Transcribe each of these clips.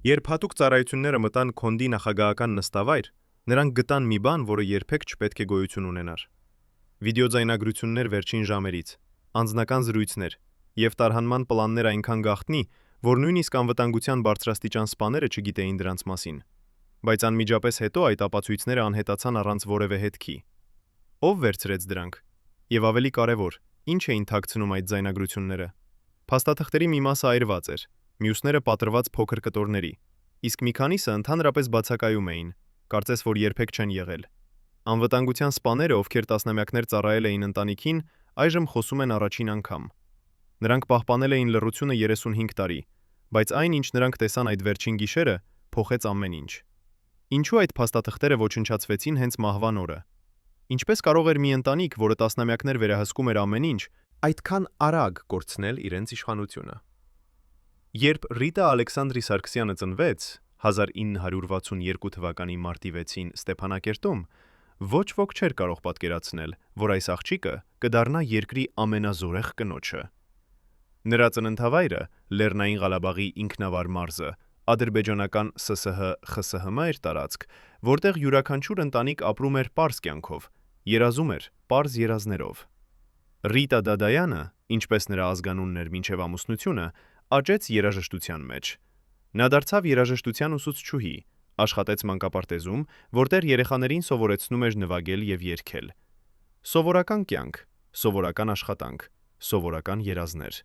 Երբ հատուկ ծառայությունները մտան Քոնդի նախագահական նստավայր, նրանք գտան մի բան, որը երբեք չպետք է գոյություն ունենար։ Վիդեոձայնագրություններ վերջին ժամերից, անձնական զրույցներ եւ տարհանման պլաններ այնքան գաղտնի, որ նույնիսկ անվտանգության բարձրաստիճան սպաները չգիտեին դրանց մասին։ Բայց անմիջապես հետո այդ ապացույցները անհետացան առանց որևէ հետքի։ Ով վերցրեց դրանք։ Եվ ավելի կարևոր, ինչ էին թաքցնում այդ ձայնագրությունները։ Փաստաթղթերի մի մասը այրված էր, մյուսները պատրված փոքր կտորների, իսկ մի քանիսը ընդհանրապես բացակայում էին, կարծես որ երբեք չեն եղել։ Անվտանգության սպաները, ովքեր տասնամյակներ ծառայել էին ընտանիքին, այժմ խոսում են առաջին անգամ։ Նրանք պահպանել էին լռությունը 35 տարի, բայց այն, ինչ նրանք տեսան այդ վերջին գիշերը, փոխեց ամեն ինչ։ Ինչու այդ փաստաթղթերը ոչնչացվեցին հենց մահվան օրը։ Ինչպես կարող էր մի ընտանիք, որը տասնամյակներ վերահսկում էր ամեն ինչ, այդքան արագ կորցնել իրենց իշխանությունը։ Երբ Ռիտա Ալեքսանդրի Սարգսյանը ծնվեց 1962 թվականի մարտի 6-ին Ստեփանակերտում, ոչ ոք չէր կարող պատկերացնել, որ այս աղջիկը կդառնա երկրի ամենազորեղ կնոջը։ Նրա ծննդավայրը Լեռնային Ղարաբաղի ինքնավար մարզը, ադրբեջանական ՍՍՀ-ԽՍՀՄ էր տարածք, որտեղ յուրաքանչյուր ընտանիք ապրում էր պարզ կյանքով, երազում էր պարզ երազներով։ Ռիտա Դադայանը, ինչպես նրա ազգանունն էր մինչև ամուսնությունը, աճեց երաժշտության մեջ։ Նա դարձավ երաժշտության ուսուցչուհի, աշխատեց մանկապարտեզում, որտեղ երեխաներին սովորեցնում էր նվագել եւ երգել։ Սովորական կյանք, սովորական աշխատանք, սովորական երազներ։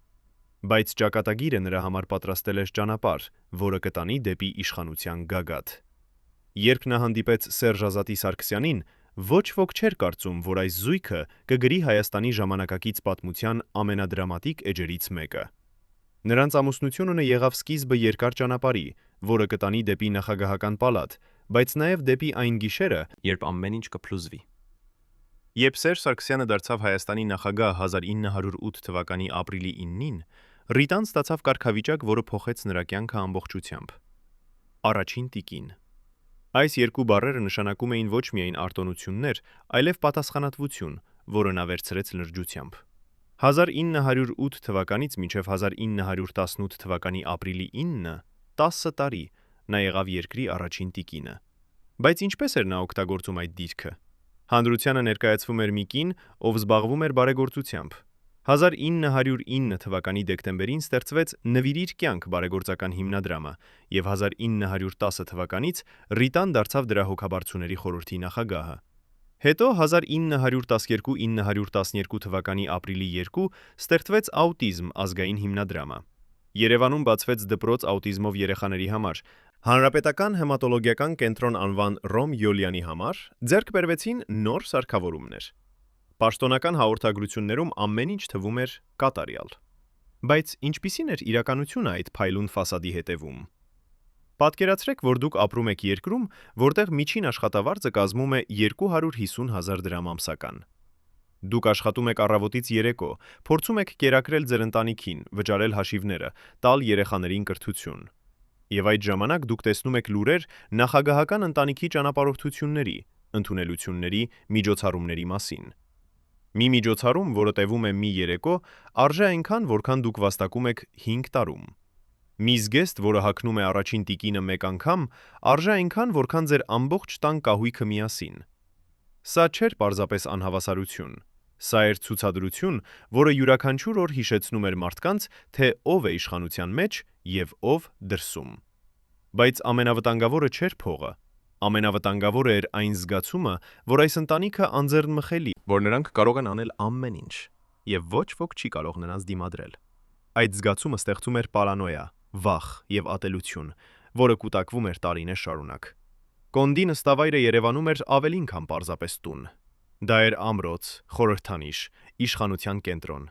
Բայց ճակատագիրը նրա համար պատրաստել էր ճանապարհ, որը կտանի դեպի իշխանության գագաթ։ Երբ նա հանդիպեց Սերժ Ազատի Սարգսյանին, ոչ ոք չէր կարծում, որ այս զույգը կգրի Հայաստանի ժամանակակից պատմության ամենադրամատիկ էջերից մեկը։ Նրանց ամուսնությունը եղավ սկիզբը երկար ճանապարհի, որը կտանի դեպի նախագահական պալատ, բայց նաև դեպի այն գիշերը, երբ ամեն ինչ կփլուզվի։ Երբ Սերժ Սարգսյանը դարձավ Հայաստանի նախագահ 1908 թվականի ապրիլի 9-ին, Ռիտան ստացավ կարգավիճակ, որը փոխեց նրա կյանքը ամբողջությամբ։ Առաջին տիկին։ Այս երկու բառերը նշանակում էին ոչ միայն արտոնություններ, այլև պատասխանատվություն, որը նա վերցրեց լրջությամբ։ 1908 թվականից մինչև 1918 թվականի ապրիլի 9-ը 10 տարի նա եղավ երկրի առաջին տիկինը։ Բայց ինչպես էր նա օգտագործում այդ դիրքը։ Հանրությանը ներկայացվում էր մի կին, ով զբաղվում էր բարեգործությամբ։ 1909 թվականի դեկտեմբերին ստեղծվեց «Նվիրիր կյանք» բարեգործական հիմնադրամը, եւ 1910 թվականից Ռիտան դարձավ դրա հոգաբարձուների խորհրդի նախագահը։ Հետո 1912-912 թվականի ապրիլի 2 ստեղծվեց Աուտիզմ ազգային հիմնադրամը։ Երևանում բացվեց դպրոց աուտիզմով երեխաների համար, Հանրապետական հեմատոլոգիական կենտրոն անվան Ռոմ Յոլյանի համար ձեռք բերվեցին նոր սարքավորումներ։ Պաշտոնական հաղորդագրություններում ամեն ինչ թվում էր կատարյալ։ Բայց ինչպիսին էր իրականությունը այդ փայլուն ֆասադի հետևում։ Պատկերացրեք, որ դուք ապրում եք երկրում, որտեղ միջին աշխատավարձը կազմում է 250,000 դրամ ամսական։ Դուք աշխատում եք առավոտից երեկո, փորձում եք կերակրել ձեր ընտանիքին, վճարել հաշիվները, տալ երեխաներին կրթություն։ Եվ այդ ժամանակ դուք տեսնում եք լուրեր նախագահական ընտանիքի ճանապարհորդությունների, ընդունելությունների, միջոցառումների մասին։ Մի միջոցառում, որը տևում է մի երեկո, արժե այնքան, որքան դուք վաստակում եք 5 տարում։ Մի զգեստ, որը հագնում է առաջին տիկինը մեկ անգամ, արժե այնքան, որքան ձեր ամբողջ տան կահույքը միասին։ Սա չէր պարզապես անհավասարություն։ Սա էր ցուցադրություն, որը յուրաքանչյուր օր հիշեցնում էր մարդկանց, թե ով է իշխանության մեջ եւ ով դրսում։ Բայց ամենավտանգավորը չէր փողը։ Ամենավտանգավորը էր այն զգացումը, որ այս ընտանիքը անձեռնմխելի, որ նրանք կարող են անել ամեն ինչ, եւ ոչ ոք չի կարող նրանց դիմադրել։ Այդ զգացումը ստեղծում էր պարանոյա, վախ եւ ատելություն, որը կուտակվում էր տարիներ շարունակ։ Կոնդի նստավայրը Երևանում էր ավելին, քան պարզապես տուն։ Դա էր ամրոց, խորհրդանիշ, իշխանության կենտրոն։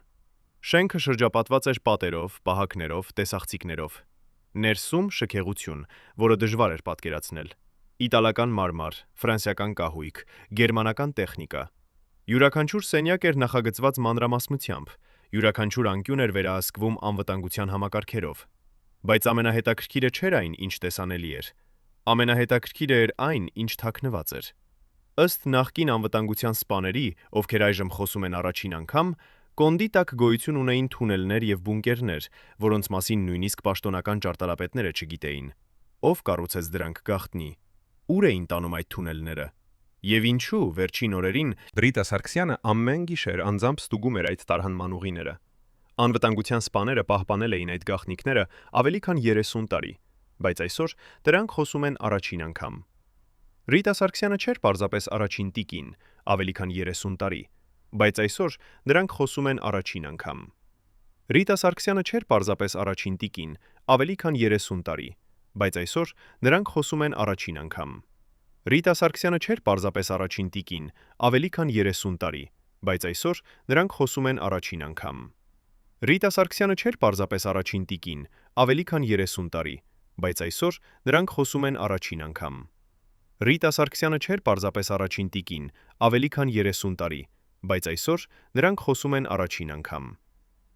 Շենքը շրջապատված էր պատերով, պահակներով, տեսախցիկներով։ Ներսում շքեղություն, որը դժվար էր պատկերացնել։ Իտալական մարմար, ֆրանսիական կահույք, գերմանական տեխնիկա։ Յուրաքանչյուր սենյակ էր նախագծված մանրամասնությամբ, յուրաքանչյուր անկյուն էր վերահսկվում անվտանգության համակարգերով։ Բայց ամենահետաքրքիրը չէր այն, ինչ տեսանելի էր։ Ամենահետաքրքիրը էր այն, ինչ թաքնված էր։ Ըստ նախկին անվտանգության սպաների, ովքեր այժմ խոսում են առաջին անգամ, Կոնդի տակ գոյություն ունեին թունելներ եւ բունկերներ, որոնց մասին նույնիսկ պաշտոնական ճարտարապետները չգիտեին։ Ով կառուցեց դրանք գաղտնի։ Ուր էին տանում այդ թունելները։ Եվ ինչու վերջին օրերին Ռիտա Սարգսյանը ամեն գիշեր անձամբ ստուգում էր այդ տարհանման ուղիները։ Անվտանգության սպաները պահպանել էին այդ գաղտնիքները ավելի քան 30 տարի, բայց այսօր դրանք խոսում են առաջին անգամ։ Ռիտա Սարգսյանը չէր պարզապես առաջին տիկին, ավելի քան 30 տարի, բայց այսօր նրանք խոսում են առաջին անգամ։ Ռիտա Սարգսյանը չէր պարզապես առաջին տիկին, ավելի քան 30 տարի, բայց այսօր նրանք խոսում են առաջին անգամ։ Ռիտա Սարգսյանը չէր պարզապես առաջին տիկին, ավելի քան 30 տարի, բայց այսօր նրանք խոսում են առաջին անգամ։ Ռիտա Սարգսյանը չէր պարզապես առաջին տիկին, ավելի քան 30 տարի, բայց այսօր նրանք խոսում են առաջին անգամ։ Ռիտա Սարգսյանը չէր պարզապես առաջին տիկին, ավելի քան 30 տարի, բայց այսօր նրանք խոսում են առաջին անգամ։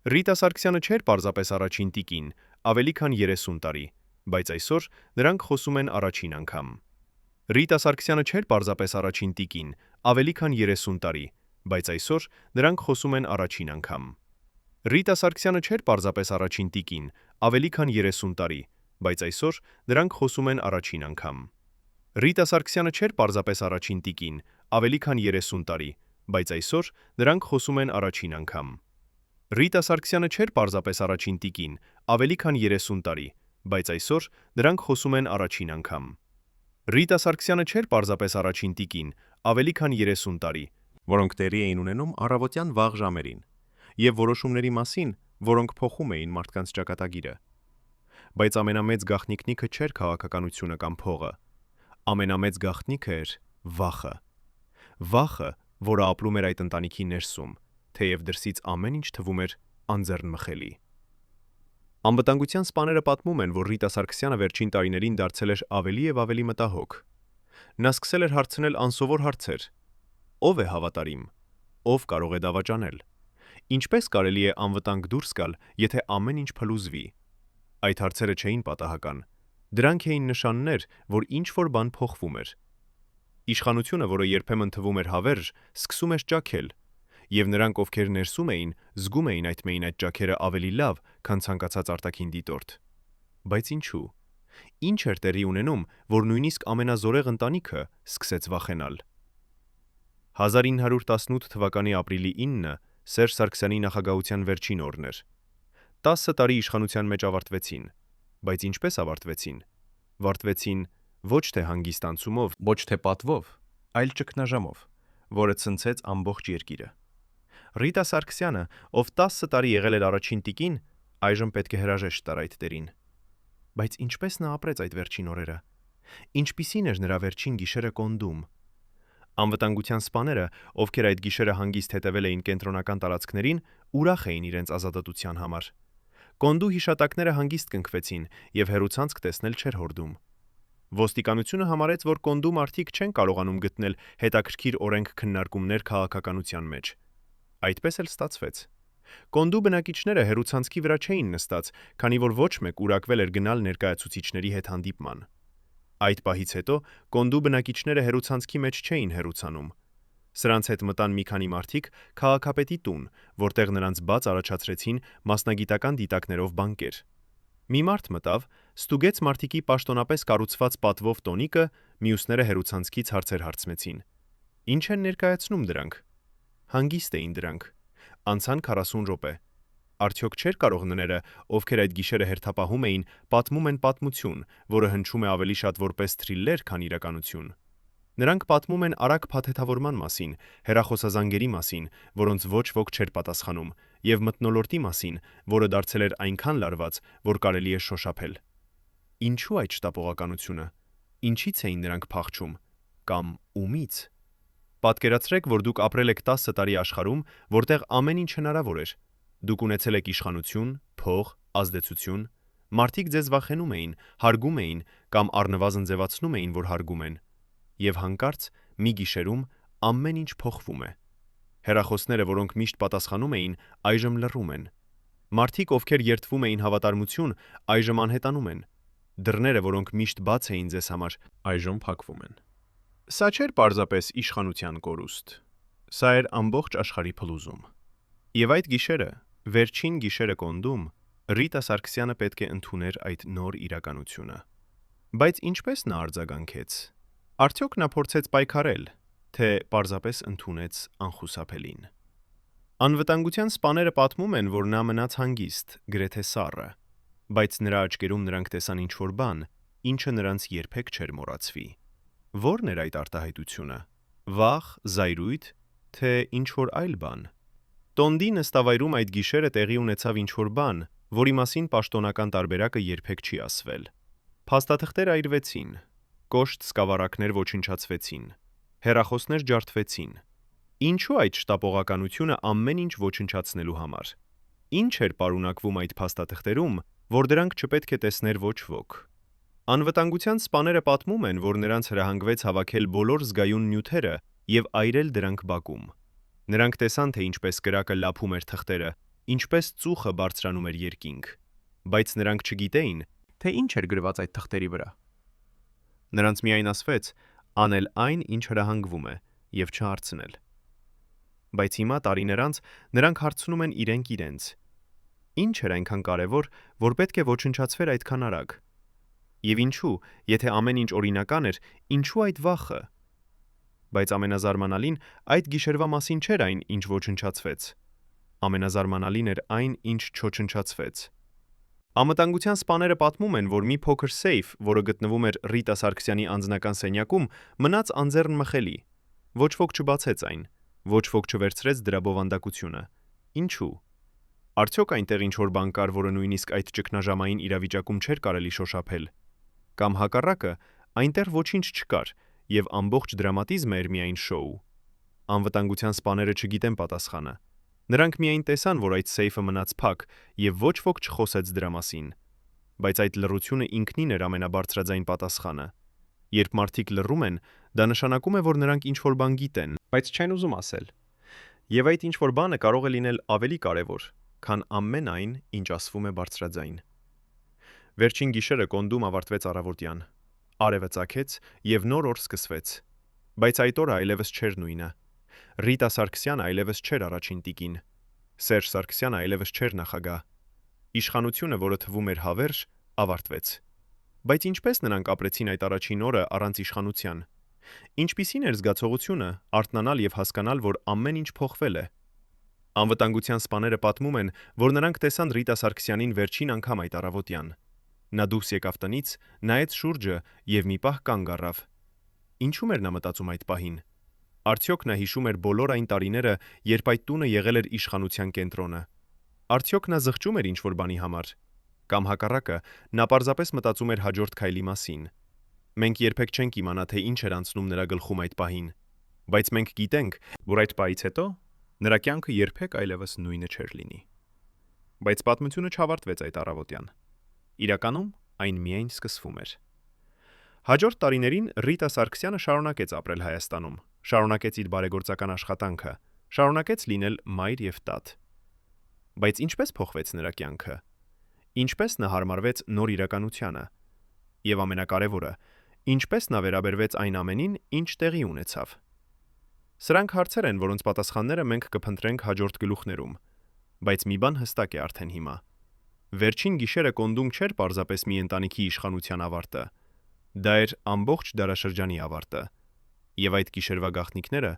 Ռիտա Սարգսյանը չէր պարզապես առաջին տիկին, ավելի քան 30 տարի, բայց այսօր նրանք խոսում են առաջին անգամ։ Ռիտա Սարգսյանը չէր պարզապես առաջին տիկին, ավելի քան 30 տարի, բայց այսօր նրանք խոսում են առաջին անգամ։ Ռիտա Սարգսյանը չէր պարզապես առաջին տիկին, ավելի քան 30 տարի, բայց այսօր նրանք խոսում են առաջին անգամ։ Ռիտա Սարգսյանը չէր պարզապես առաջին տիկին, ավելի քան 30 տարի, բայց այսօր նրանք խոսում են առաջին անգամ։ Ռիտա Սարգսյանը չէր պարզապես առաջին տիկին, ավելի քան 30 տարի, բայց այսօր նրանք խոսում են առաջին անգամ։ Ռիտա Սարգսյանը չէր պարզապես առաջին տիկին, ավելի քան 30 տարի, որոնք տեղի էին ունենում առավոտյան վաղ ժամերին, եւ որոշումների մասին, որոնք փոխում էին մարդկանց ճակատագիրը։ Բայց ամենամեծ գաղտնիքը չէր քաղաքականությունը կամ փողը։ Ամենամեծ գաղտնիքը էր վախը։ Վախը, որը ապրում էր այդ ընտանիքի ներսում, թեև դրսից ամեն ինչ թվում էր անձեռնմխելի։ Անվտանգության սպաները պատմում են, որ Ռիտա Սարգսյանը վերջին տարիներին դարձել էր ավելի եւ ավելի մտահոգ։ Նա սկսել էր հարցնել անսովոր հարցեր. ով է հավատարիմ, ով կարող է դավաճանել, ինչպես կարելի է անվտանգ դուրս գալ, եթե ամեն ինչ փլուզվի։ Այդ հարցերը չէին պատահական, դրանք էին նշաններ, որ ինչ-որ բան փոխվում էր։ Իշխանությունը, որը երբեմն թվում էր հավերժ, սկսում էր ճաքել, եւ նրանք, ովքեր ներսում էին, զգում էին այդ ճաքերը ավելի լավ, քան ցանկացած արտաքին դիտորդ։ Բայց ինչու։ Ինչ էր տեղի ունենում, որ նույնիսկ ամենազորեղ ընտանիքը սկսեց վախենալ։ 1918 թվականի ապրիլի 9-ը Սերժ Սարգսյանի նախագահության վերջին օրն էր։ 10 տարի իշխանության մեջ ավարտվեցին, բայց ինչպես ավարտվեցին։ Վարտվեցին ոչ թե հանգիստ անցումով, ոչ թե պատվով, այլ ճգնաժամով, որը ցնցեց ամբողջ երկիրը։ Ռիտա Սարգսյանը, ով 10 տարի եղել էր առաջին տիկին, այժմ պետք է հրաժեշտ տար այդ տերին։ Բայց ինչպես նա ապրեց այդ վերջին օրերը։ Ինչպիսին էր նրա վերջին գիշերը Կոնդում։ Անվտանգության սպաները, ովքեր այդ գիշերը հանգիստ հետևել էին կենտրոնական տարածքներին, ուրախ էին իրենց ազատության համար։ Կոնդու հիշատակները հանգիստ կնքվեցին եւ հերուցանցք տեսնել չէր հորդում։ Ոստիկանությունը համարեց, որ Կոնդու մարդիկ չեն կարողանում գտնել հետաքրքիր օրենք քննարկումներ քաղաքականության մեջ։ Այդպես էլ ստացվեց։ Կոնդու բնակիչները հերուցանցքի վրա չէին նստած, քանի որ ոչ մեկ ուրակվել էր գնալ ներկայացուցիչների հետ հանդիպման։ Այդ պահից հետո Կոնդու բնակիչները հերուցանցքի մեջ չէին հերուցանում։ Սրանց հետ մտան մի քանի մարդիկ քաղաքապետի տուն, որտեղ նրանց բաց առաջացրեցին մասնագիտական դիտակներով բանկեր։ Մի մարդ մտավ, ստուգեց մարդիկի պաշտոնապես կառուցված պատվով տոնիկը, մյուսները հերուցանցքից հարցեր հարցմեցին։ Ինչ են ներկայացնում դրանք։ Հանգիստ էին դրանք։ Անցան 40 րոպե։ Արդյոք չէր կարող նները, ովքեր այդ գիշերը հերթապահում էին, պատմում են պատմություն, որը հնչում է ավելի շատ որպես թրիլլեր, քան իրականություն։ Նրանք պատմում են արագ փաթեթավորման մասին, հեռախոսազանգերի մասին, որոնց ոչ ոք չէր պատասխանում, եւ մթնոլորտի մասին, որը դարձել էր այնքան լարված, որ կարելի է շոշափել։ Ինչու այդ շտապողականությունը։ Ինչից էին նրանք փախչում, կամ ումից։ Պատկերացրեք, որ դուք ապրել եք 10 տարի աշխարհում, որտեղ ամեն ինչ հնարավոր էր։ Դուք ունեցել եք իշխանություն, փող, ազդեցություն, մարդիկ ձեզ վախենում էին, հարգում էին կամ առնվազն ձևացնում էին, որ հարգում են։ Եվ հանկարծ մի գիշերում ամեն ինչ փոխվում է։ Հեռախոսները, որոնք միշտ պատասխանում էին, այժմ լռում են։ Մարդիկ, ովքեր երդվում էին հավատարմություն, այժմ անհետանում են։ Դռները, որոնք միշտ բաց էին ձեզ համար, այժմ փակվում են։ Սա չէր պարզապես իշխանության կորուստ։ Սա էր ամբողջ աշխարհի փլուզում։ Եվ այդ գիշերը, վերջին գիշերը Կոնդում, Ռիտա Սարգսյանը պետք է ընդուներ այդ նոր իրականությունը։ Բայց ինչպես նա արձագանքեց։ Արդյոք նա փորձեց պայքարել, թե պարզապես ընդունեց անխուսափելին։ Անվտանգության սպաները պատմում են, որ նա մնաց հանգիստ, գրեթե սառը, բայց նրա աչքերում նրանք տեսան ինչ-որ բան, ինչը նրանց երբեք չէր մոռացվի։ Ո՞րն էր այդ արտահայտությունը։ Վախ, զայրույթ, թե ինչ-որ այլ բան։ Տոնդի նստավայրում այդ գիշերը տեղի ունեցավ ինչ-որ բան, որի մասին պաշտոնական տարբերակը երբեք չի ասվել։ Փաստաթղթեր այրվեցին, կոշտ սկավառակներ ոչնչացվեցին, հեռախոսներ ջարդվեցին։ Ինչու այդ շտապողականությունը ամեն ինչ ոչնչացնելու համար։ Ինչ էր պարունակվում այդ փաստաթղթերում, որ դրանք չպետք է տեսներ ոչ ոք։ Անվտանգության սպաները պատմում են, որ նրանց հրահանգվեց հավաքել բոլոր զգայուն նյութերը եւ այրել դրանք բակում։ Նրանք տեսան, թե ինչպես կրակը լափում էր թղթերը, ինչպես ծուխը բարձրանում էր երկինք, բայց նրանք չգիտեին, թե ինչ էր գրված այդ թղթերի վրա։ Նրանց միայն ասվեց անել այն, ինչ հրահանգվում է, եւ չհարցնել։ Բայց հիմա տարիներ անց նրանք հարցնում են իրենք իրենց. ինչ էր այնքան կարևոր, որ պետք է ոչնչացվեր այդքան արագ։ Եվ ինչու, եթե ամեն ինչ օրինական էր, ինչու այդ վախը։ Բայց ամենազարմանալին այդ գիշերվա մասին չէր այն, ինչ ոչնչացվեց։ Ամենազարմանալին էր այն, ինչ չոչնչացվեց։ Անվտանգության սպաները պատմում են, որ մի փոքր սեյֆ, որը գտնվում էր Ռիտա Սարգսյանի անձնական սենյակում, մնաց անձեռն մխելի։ Ոչ ոք չբացեց այն, ոչ ոք չվերցրեց դրա բովանդակությունը։ Ինչու։ Արդյոք այնտեղ ինչ-որ բան կար, որը նույնիսկ այդ ճգնաժամային իրավիճակում չէր կարելի շոշափել։ Կամ հակառակը, այնտեղ ոչինչ չկար, եւ ամբողջ դրամատիզմը էր միայն շոու։ Անվտանգության սպաները չգիտեն պատասխանը։ Նրանք միայն տեսան, որ այդ սեյֆը մնաց փակ, եւ ոչ ոք չխոսեց դրա մասին։ Բայց այդ լռությունը ինքնին էր ամենաբարձրաձայն պատասխանը։ Երբ մարդիկ լռում են, դա նշանակում է, որ նրանք ինչ-որ բան գիտեն, բայց չեն ուզում ասել։ Եվ այդ ինչ-որ բանը կարող է լինել ավելի կարևոր, քան ամեն այն, ինչ ասվում է բարձրաձայն։ Վերջին գիշերը կոնդում ավարտվեց առավոտյան։ Արևը ծագեց եւ նոր օր սկսվեց։ Բայց այդ օրը այլևս չէր նույնը։ Ռիտա Սարգսյանը այլևս չէր առաջին տիկին։ Սերժ Սարգսյանը այլևս չէր նախագահ։ Իշխանությունը, որը թվում էր հավերժ, ավարտվեց։ Բայց ինչպես նրանք ապրեցին այդ առաջին օրը առանց իշխանության։ Ինչպիսին էր զգացողությունը արթնանալ եւ հասկանալ, որ ամեն ինչ փոխվել է։ Անվտանգության սպաները պատմում են, որ նրանք տեսան Ռիտա Սարգսյանին վերջին անգամ այդ առավոտյան։ Նա դուրս եկավ տնից, նայեց շուրջը եւ մի պահ կանգ առավ։ Ինչու՞ էր նա մտածում այդ պահին։ Արդյոք նա հիշում էր բոլոր այն տարիները, երբ այդ տունը եղել էր իշխանության կենտրոնը։ Արդյոք նա զղջում էր ինչ-որ բանի համար։ Կամ հակառակը, նա պարզապես մտածում էր հաջորդ քայլի մասին։ Մենք երբեք չենք իմանա, թե ինչ էր անցնում նրա գլխում այդ պահին։ Բայց մենք գիտենք, որ այդ պահից հետո նրա կյանքը երբեք այլևս նույնը չէր լինի։ Բայց պատմությունը չավարտվեց այդ առավոտյան։ Իրականում այն միայն սկսվում էր։ Հաջորդ տարիներին Ռիտա Սարգսյանը շարունակեց ապրել Հայաստանում, շարունակեց իր բարեգործական աշխատանքը, շարունակեց լինել մայր եւ տատ։ Բայց ինչպես փոխվեց նրա կյանքը։ Ինչպես նա հարմարվեց նոր իրականությանը։ Եվ ամենակարևորը, ինչպես նա վերաբերվեց այն ամենին, ինչ տեղի ունեցավ։ Սրանք հարցեր են, որոնց պատասխանները մենք կփնտրենք հաջորդ գլուխներում։ Բայց մի բան հստակ է արդեն հիմա։ Վերջին գիշերը կոնդում չէր պարզապես մի ընտանիքի իշխանության ավարտը։ Դա էր ամբողջ դարաշրջանի ավարտը։ Եվ այդ գիշերվա գաղտնիքները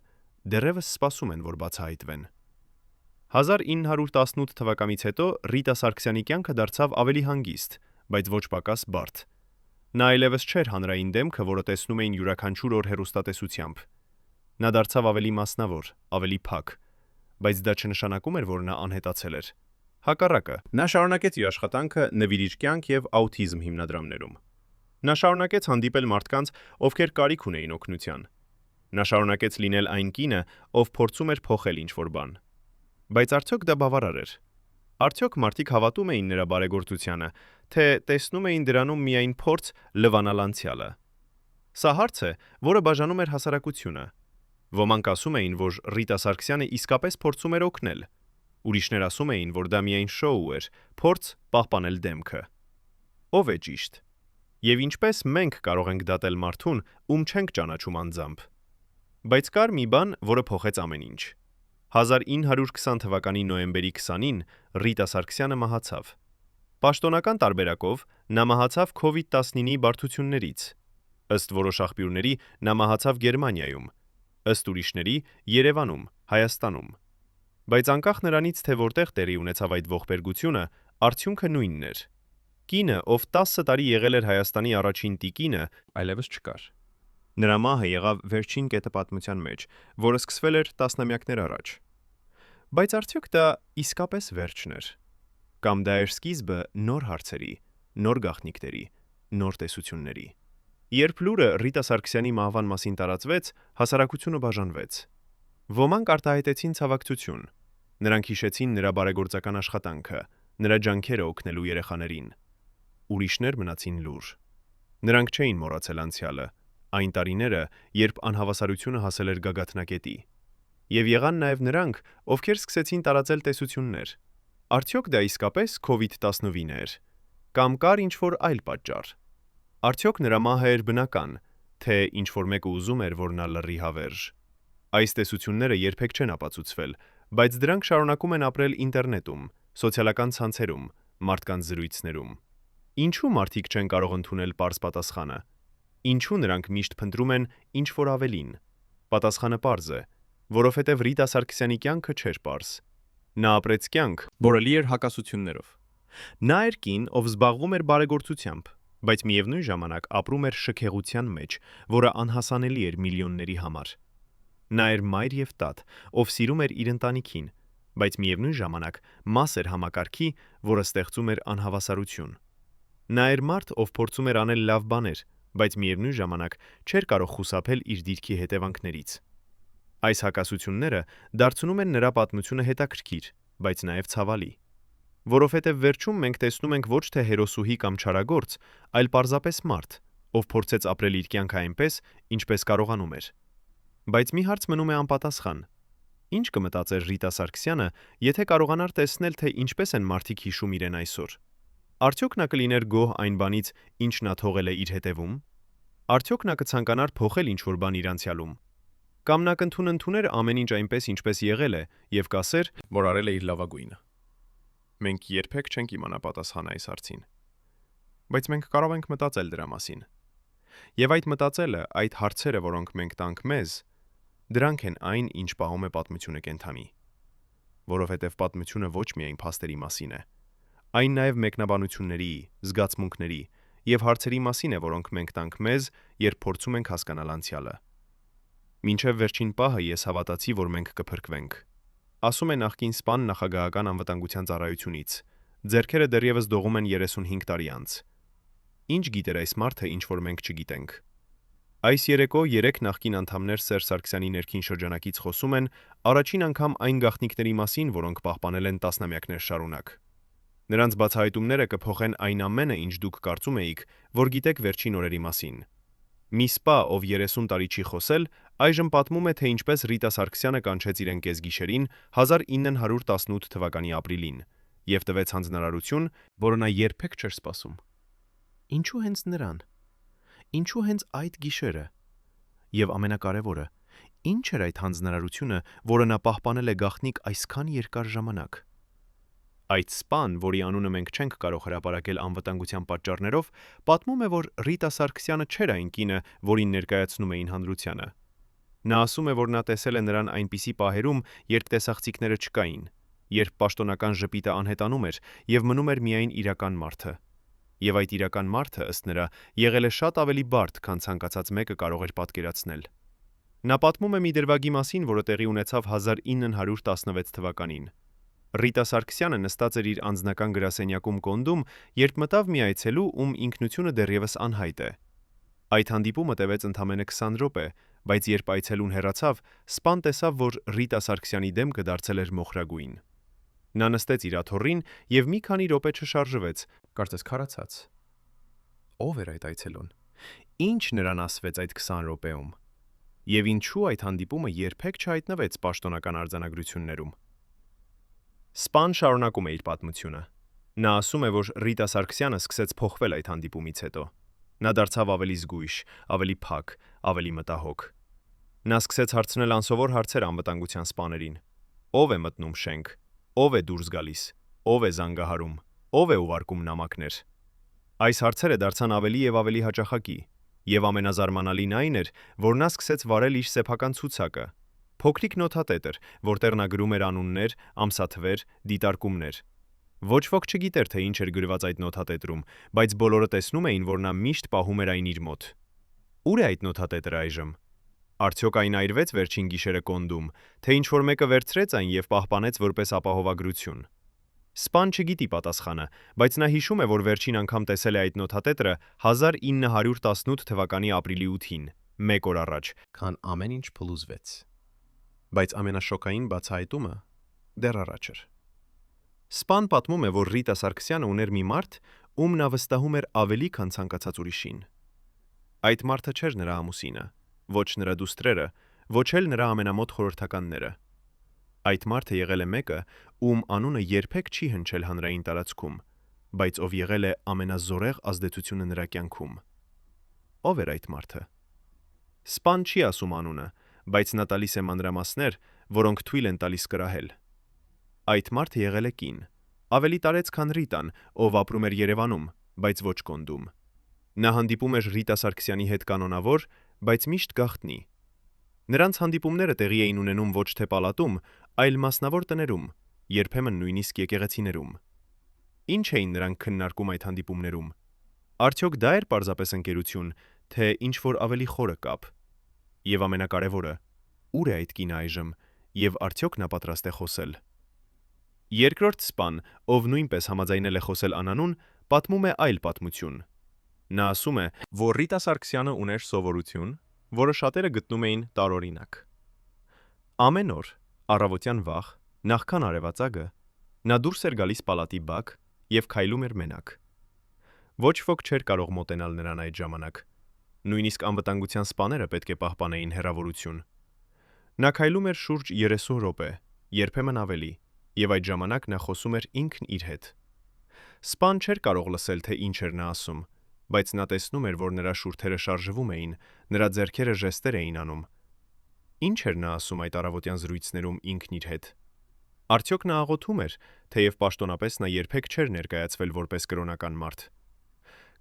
դեռևս սպասում են, որ բացահայտվեն։ 1918 թվականից հետո Ռիտա Սարգսյանի կյանքը դարձավ ավելի հանգիստ, բայց ոչ պակաս բարդ։ Նա այլևս չէր հանրային դեմքը, որը տեսնում էին յուրաքանչյուր օր հեռուստատեսությամբ։ Նա դարձավ ավելի մասնավոր, ավելի փակ, բայց դա չնշանակում էր, որ նա անհետացել էր։ Հակառակը, նա շարունակեց իր աշխատանքը նվիրիչ կյանք եւ աուտիզմ հիմնադրամներում։ Նա շարունակեց հանդիպել մարդկանց, ովքեր կարիք ունեին օգնության։ Նա շարունակեց լինել այն կինը, ով փորձում էր փոխել ինչ-որ բան։ Բայց արդյոք դա բավարար էր։ Արդյոք մարդիկ հավատում էին նրա բարեգործությանը, թե տեսնում էին դրանում միայն փորձ լվանալ անցյալը։ Սա հարց է, որը բաժանում էր հասարակությունը։ Ոմանք ասում էին, որ Ռիտա Սարգսյանը իսկապես փորձում էր օգնել։ Ուրիշներ ասում էին, որ դա միայն շոու էր, փորձ պահպանել դեմքը։ Ո՞վ է ճիշտ։ Եվ ինչպես մենք կարող ենք դատել մարդուն, ում չենք ճանաչում անձամբ։ Բայց կար մի բան, որը փոխեց ամեն ինչ։ 1920 թվականի նոյեմբերի 20-ին Ռիտա Սարգսյանը մահացավ։ Պաշտոնական տարբերակով նա մահացավ COVID-19-ի բարդություններից։ Ըստ որոշ աղբյուրների նա մահացավ Գերմանիայում, ըստ ուրիշների Երևանում, Հայաստանում։ Բայց անկախ նրանից, թե որտեղ տեղի ունեցավ այդ ողբերգությունը, արդյունքը նույնն էր։ Կինը, ով 10 տարի եղել էր Հայաստանի առաջին տիկինը, այլևս չկար։ Նրա մահը եղավ վերջին կետը պատմության մեջ, որը սկսվել էր տասնամյակներ առաջ։ Բայց արդյոք դա իսկապես վերջն էր։ Կամ դա էր սկիզբը նոր հարցերի, նոր գաղտնիքների, նոր տեսությունների։ Երբ լուրը Ռիտա Սարգսյանի մահվան մասին տարածվեց, հասարակությունը բաժանվեց։ Ոմանք արտահայտեցին ցավակցություն։ Նրանք հիշեցին նրա բարեգործական աշխատանքը, նրա ջանքերը օգնելու երեխաներին։ Ուրիշներ մնացին լուր։ Նրանք չէին մոռացել անցյալը, այն տարիները, երբ անհավասարությունը հասել էր գագաթնակետի։ Եվ եղան նաև նրանք, ովքեր սկսեցին տարածել տեսություններ։ Արդյոք դա իսկապես COVID-19 էր, կամ կար ինչ-որ այլ պատճառ։ Արդյոք նրա մահը էր բնական, թե ինչ-որ մեկը ուզում էր, որ նա լռի հավերժ։ Այս տեսությունները երբեք չեն ապացուցվել, բայց դրանք շարունակում են ապրել ինտերնետում, սոցիալական ցանցերում, մարդկանց զրույցներում։ Ինչու մարդիկ չեն կարող ընդունել պարզ պատասխանը։ Ինչու նրանք միշտ փնտրում են ինչ-որ ավելին։ Պատասխանը պարզ է, որովհետև Ռիտա Սարգսյանի կյանքը չէր պարզ։ Նա ապրեց կյանք, որը լի էր հակասություններով։ Նա էր կին, ով զբաղվում էր բարեգործությամբ, բայց միևնույն ժամանակ ապրում էր շքեղության մեջ, որը անհասանելի էր միլիոնների համար։ Նա էր մայր եւ տատ, ով սիրում էր իր ընտանիքին, բայց միևնույն ժամանակ մաս էր համակարգի, որը ստեղծում էր անհավասարություն։ Նա էր մարդ, ով փորձում էր անել լավ բաներ, բայց միևնույն ժամանակ չէր կարող խուսափել իր դիրքի հետևանքներից։ Այս հակասությունները դարձնում են նրա պատմությունը հետաքրքիր, բայց նաև ցավալի։ Որովհետև վերջում մենք տեսնում ենք ոչ թե հերոսուհի կամ չարագործ, այլ պարզապես մարդ, ով փորձեց ապրել իր կյանքը այնպես, ինչպես կարողանում էր։ Բայց մի հարց մնում է անպատասխան։ Ինչ կմտածեր Ռիտա Սարգսյանը, եթե կարողանար տեսնել, թե ինչպես են մարդիկ հիշում իրեն այսօր։ Արդյոք նա կլիներ գոհ այն բանից, ինչ նա թողել է իր հետևում։ Արդյոք նա կցանկանար փոխել ինչ-որ բան իր անցյալում։ Կամ նա կընդուներ ամեն ինչ այնպես, ինչպես եղել է, եւ կասեր, որ արել է իր լավագույնը։ Մենք երբեք չենք իմանա պատասխանը այս հարցին։ Բայց մենք կարող ենք մտածել դրա մասին։ Եվ այդ մտածելը, այդ հարցերը, որոնք մենք տանք մեզ, դրանք են այն, ինչ պահում է պատմությունը կենդանի։ Որովհետև պատմությունը ոչ միայն փաստերի մասին է, այն նաև մեկնաբանությունների, զգացմունքների եւ հարցերի մասին է, որոնք մենք տանք մեզ, երբ փորձում ենք հասկանալ անցյալը։ Մինչև վերջին պահը ես հավատացի, որ մենք կփրկվենք։ Ասում է նախկին սպան նախագահական անվտանգության ծառայությունից։ Ձեռքերը դեռևս դողում են 35 տարի անց։ Ինչ գիտեր այս մարդը, ինչ որ մենք չգիտենք։ Այս երեկո 3 նախկին անդամներ Սերժ Սարգսյանի ներքին շրջանակից խոսում են առաջին անգամ այն գաղտնիքների մասին, որոնք պահպանել են տասնամյակներ շարունակ։ Նրանց բացահայտումները կփոխեն այն ամենը, ինչ դուք կարծում էիք, որ գիտեք վերջին օրերի մասին։ Մի սպա, ով 30 տարի չի խոսել, այժմ պատմում է, թե ինչպես Ռիտա Սարգսյանը կանչեց իրեն կեսգիշերին 1918 թվականի ապրիլին եւ տվեց հանձնարարություն, որը նա երբեք չէր սպասում։ Ինչու հենց նրան։ Ինչու հենց այդ գիշերը։ Եվ ամենակարևորը, ինչ էր այդ հանձնարարությունը, որը նա պահպանել է գաղտնիք այսքան երկար ժամանակ։ Այդ սպան, որի անունը մենք չենք կարող հրապարակել անվտանգության պատճառներով, պատմում է, որ Ռիտա Սարգսյանը չէր այն կինը, որին ներկայացնում էին հանրությանը։ Նա ասում է, որ նա տեսել է նրան այնպիսի պահերում, երբ տեսախցիկները չկային, երբ պաշտոնական ժպիտը անհետանում էր եւ մնում էր միայն իրական մարդը։ Եվ այդ իրական մարդը, ըստ նրա, եղել է շատ ավելի բարդ, քան ցանկացած մեկը կարող էր պատկերացնել։ Նա պատմում է մի դրվագի մասին, որը տեղի ունեցավ 1916 թվականին։ Ռիտա Սարգսյանը նստած էր իր անձնական գրասենյակում կոնդում, երբ մտավ մի այցելու, ում ինքնությունը դեռևս անհայտ է։ Այդ հանդիպումը տևեց ընդամենը 20 րոպե, բայց երբ այցելուն հեռացավ, սպան տեսավ, որ Ռիտա Սարգսյանի դեմքը դարձել էր մոխրագույն։ Նա նստեց իր աթոռին եւ մի քանի րոպե չշարժվեց, կարծես քարացած։ Ո՞վ էր այդ այցելուն։ Ինչ նրան ասվեց այդ 20 րոպեում։ Եվ ինչու այդ հանդիպումը երբեք չհայտնվեց պաշտոնական արձանագրություններում։ Սպան շարունակում է իր պատմությունը։ Նա ասում է, որ Ռիտա Սարգսյանը սկսեց փոխվել այդ հանդիպումից հետո։ Նա դարձավ ավելի զգույշ, ավելի փակ, ավելի մտահոգ։ Նա սկսեց հարցնել անսովոր հարցեր անվտանգության սպաներին։ Ո՞վ է մտնում շենք։ Ո՞վ է դուրս գալիս։ Ո՞վ է զանգահարում։ Ո՞վ է ուղարկում նամակներ։ Այս հարցերը դարձան ավելի եւ ավելի հաճախակի, եւ ամենազարմանալին այն էր, որ նա սկսեց վարել իր սեփական ցուցակը։ Փոքրիկ նոթատետ էր, որտեղ նա գրում էր անուններ, ամսաթվեր, դիտարկումներ։ Ոչ ոք չգիտեր, թե ինչ էր գրված այդ նոթատետրում, բայց բոլորը տեսնում էին, որ նա միշտ պահում էր այն իր մոտ։ Ուր է այդ նոթատետրը այժմ։ Արդյոք այն այրվեց վերջին գիշերը կոնդում, թե ինչ-որ մեկը վերցրեց այն եւ պահպանեց որպես ապահովագրություն։ Սպան չգիտի պատասխանը, բայց նա հիշում է, որ վերջին անգամ տեսել է այդ նոթատետրը 1918 թվականի ապրիլի 8-ին, մեկ օր առաջ, քան ամեն ինչ փլուզվեց։ Բայց ամենաշոկային բացահայտումը դեռ առաջ էր։ Սպան պատմում է, որ Ռիտա Սարգսյանը ուներ մի մարդ, ում նա վստահում էր ավելի, քան ցանկացած ուրիշին։ Այդ մարդը չէր նրա ամուսինը, ոչ նրա դուստրերը, ոչ էլ նրա ամենամոտ խորհրդականները։ Այդ մարդը եղել է մեկը, ում անունը երբեք չի հնչել հանրային տարածքում, բայց ով եղել է ամենազորեղ ազդեցությունը նրա կյանքում։ Ո՞վ էր այդ մարդը։ Սպան չի ասում անունը, բայց նա տալիս է մանրամասներ, որոնք թույլ են տալիս կրահել։ Այդ մարդը եղել է կին, ավելի տարեց, քան Ռիտան, ով ապրում էր Երևանում, բայց ոչ Կոնդում։ Նա հանդիպում էր Ռիտա Սարգսյանի հետ կանոնավոր, բայց միշտ գաղտնի։ Նրանց հանդիպումները տեղի էին ունենում ոչ թե պալատում, այլ մասնավոր տներում, երբեմն նույնիսկ եկեղեցիներում։ Ինչ էին նրանք քննարկում այդ հանդիպումներում։ Արդյոք դա էր պարզապես ընկերություն, թե ինչ-որ ավելի խորը կապ։ Եվ ամենակարևորը, ուր է այդ կինը այժմ, եւ արդյոք նա պատրաստ է խոսել։ Երկրորդ սպան, ով նույնպես համաձայնել է խոսել անանուն, պատմում է այլ պատմություն։ Նա ասում է, որ Ռիտա Սարգսյանը ուներ սովորություն, որը շատերը գտնում էին տարօրինակ։ Ամեն օր, առավոտյան վաղ, նախքան արևածագը, նա դուրս էր գալիս պալատի բակ եւ քայլում էր մենակ։ Ոչ ոք չէր կարող մոտենալ նրան այդ ժամանակ։ Նույնիսկ անվտանգության սպաները պետք է պահպանեին հեռավորություն։ Նա քայլում էր շուրջ 30 րոպե, երբեմն ավելի, եւ այդ ժամանակ նա խոսում էր ինքն իր հետ։ Սպան չէր կարող լսել, թե ինչ էր նա ասում, բայց նա տեսնում էր, որ նրա շուրթերը շարժվում էին, նրա ձեռքերը ժեստեր էին անում։ Ինչ էր նա ասում այդ առավոտյան զրույցներում ինքն իր հետ։ Արդյոք նա աղոթում էր, թեև պաշտոնապես նա երբեք չէր ներկայացվել որպես կրոնական մարդ։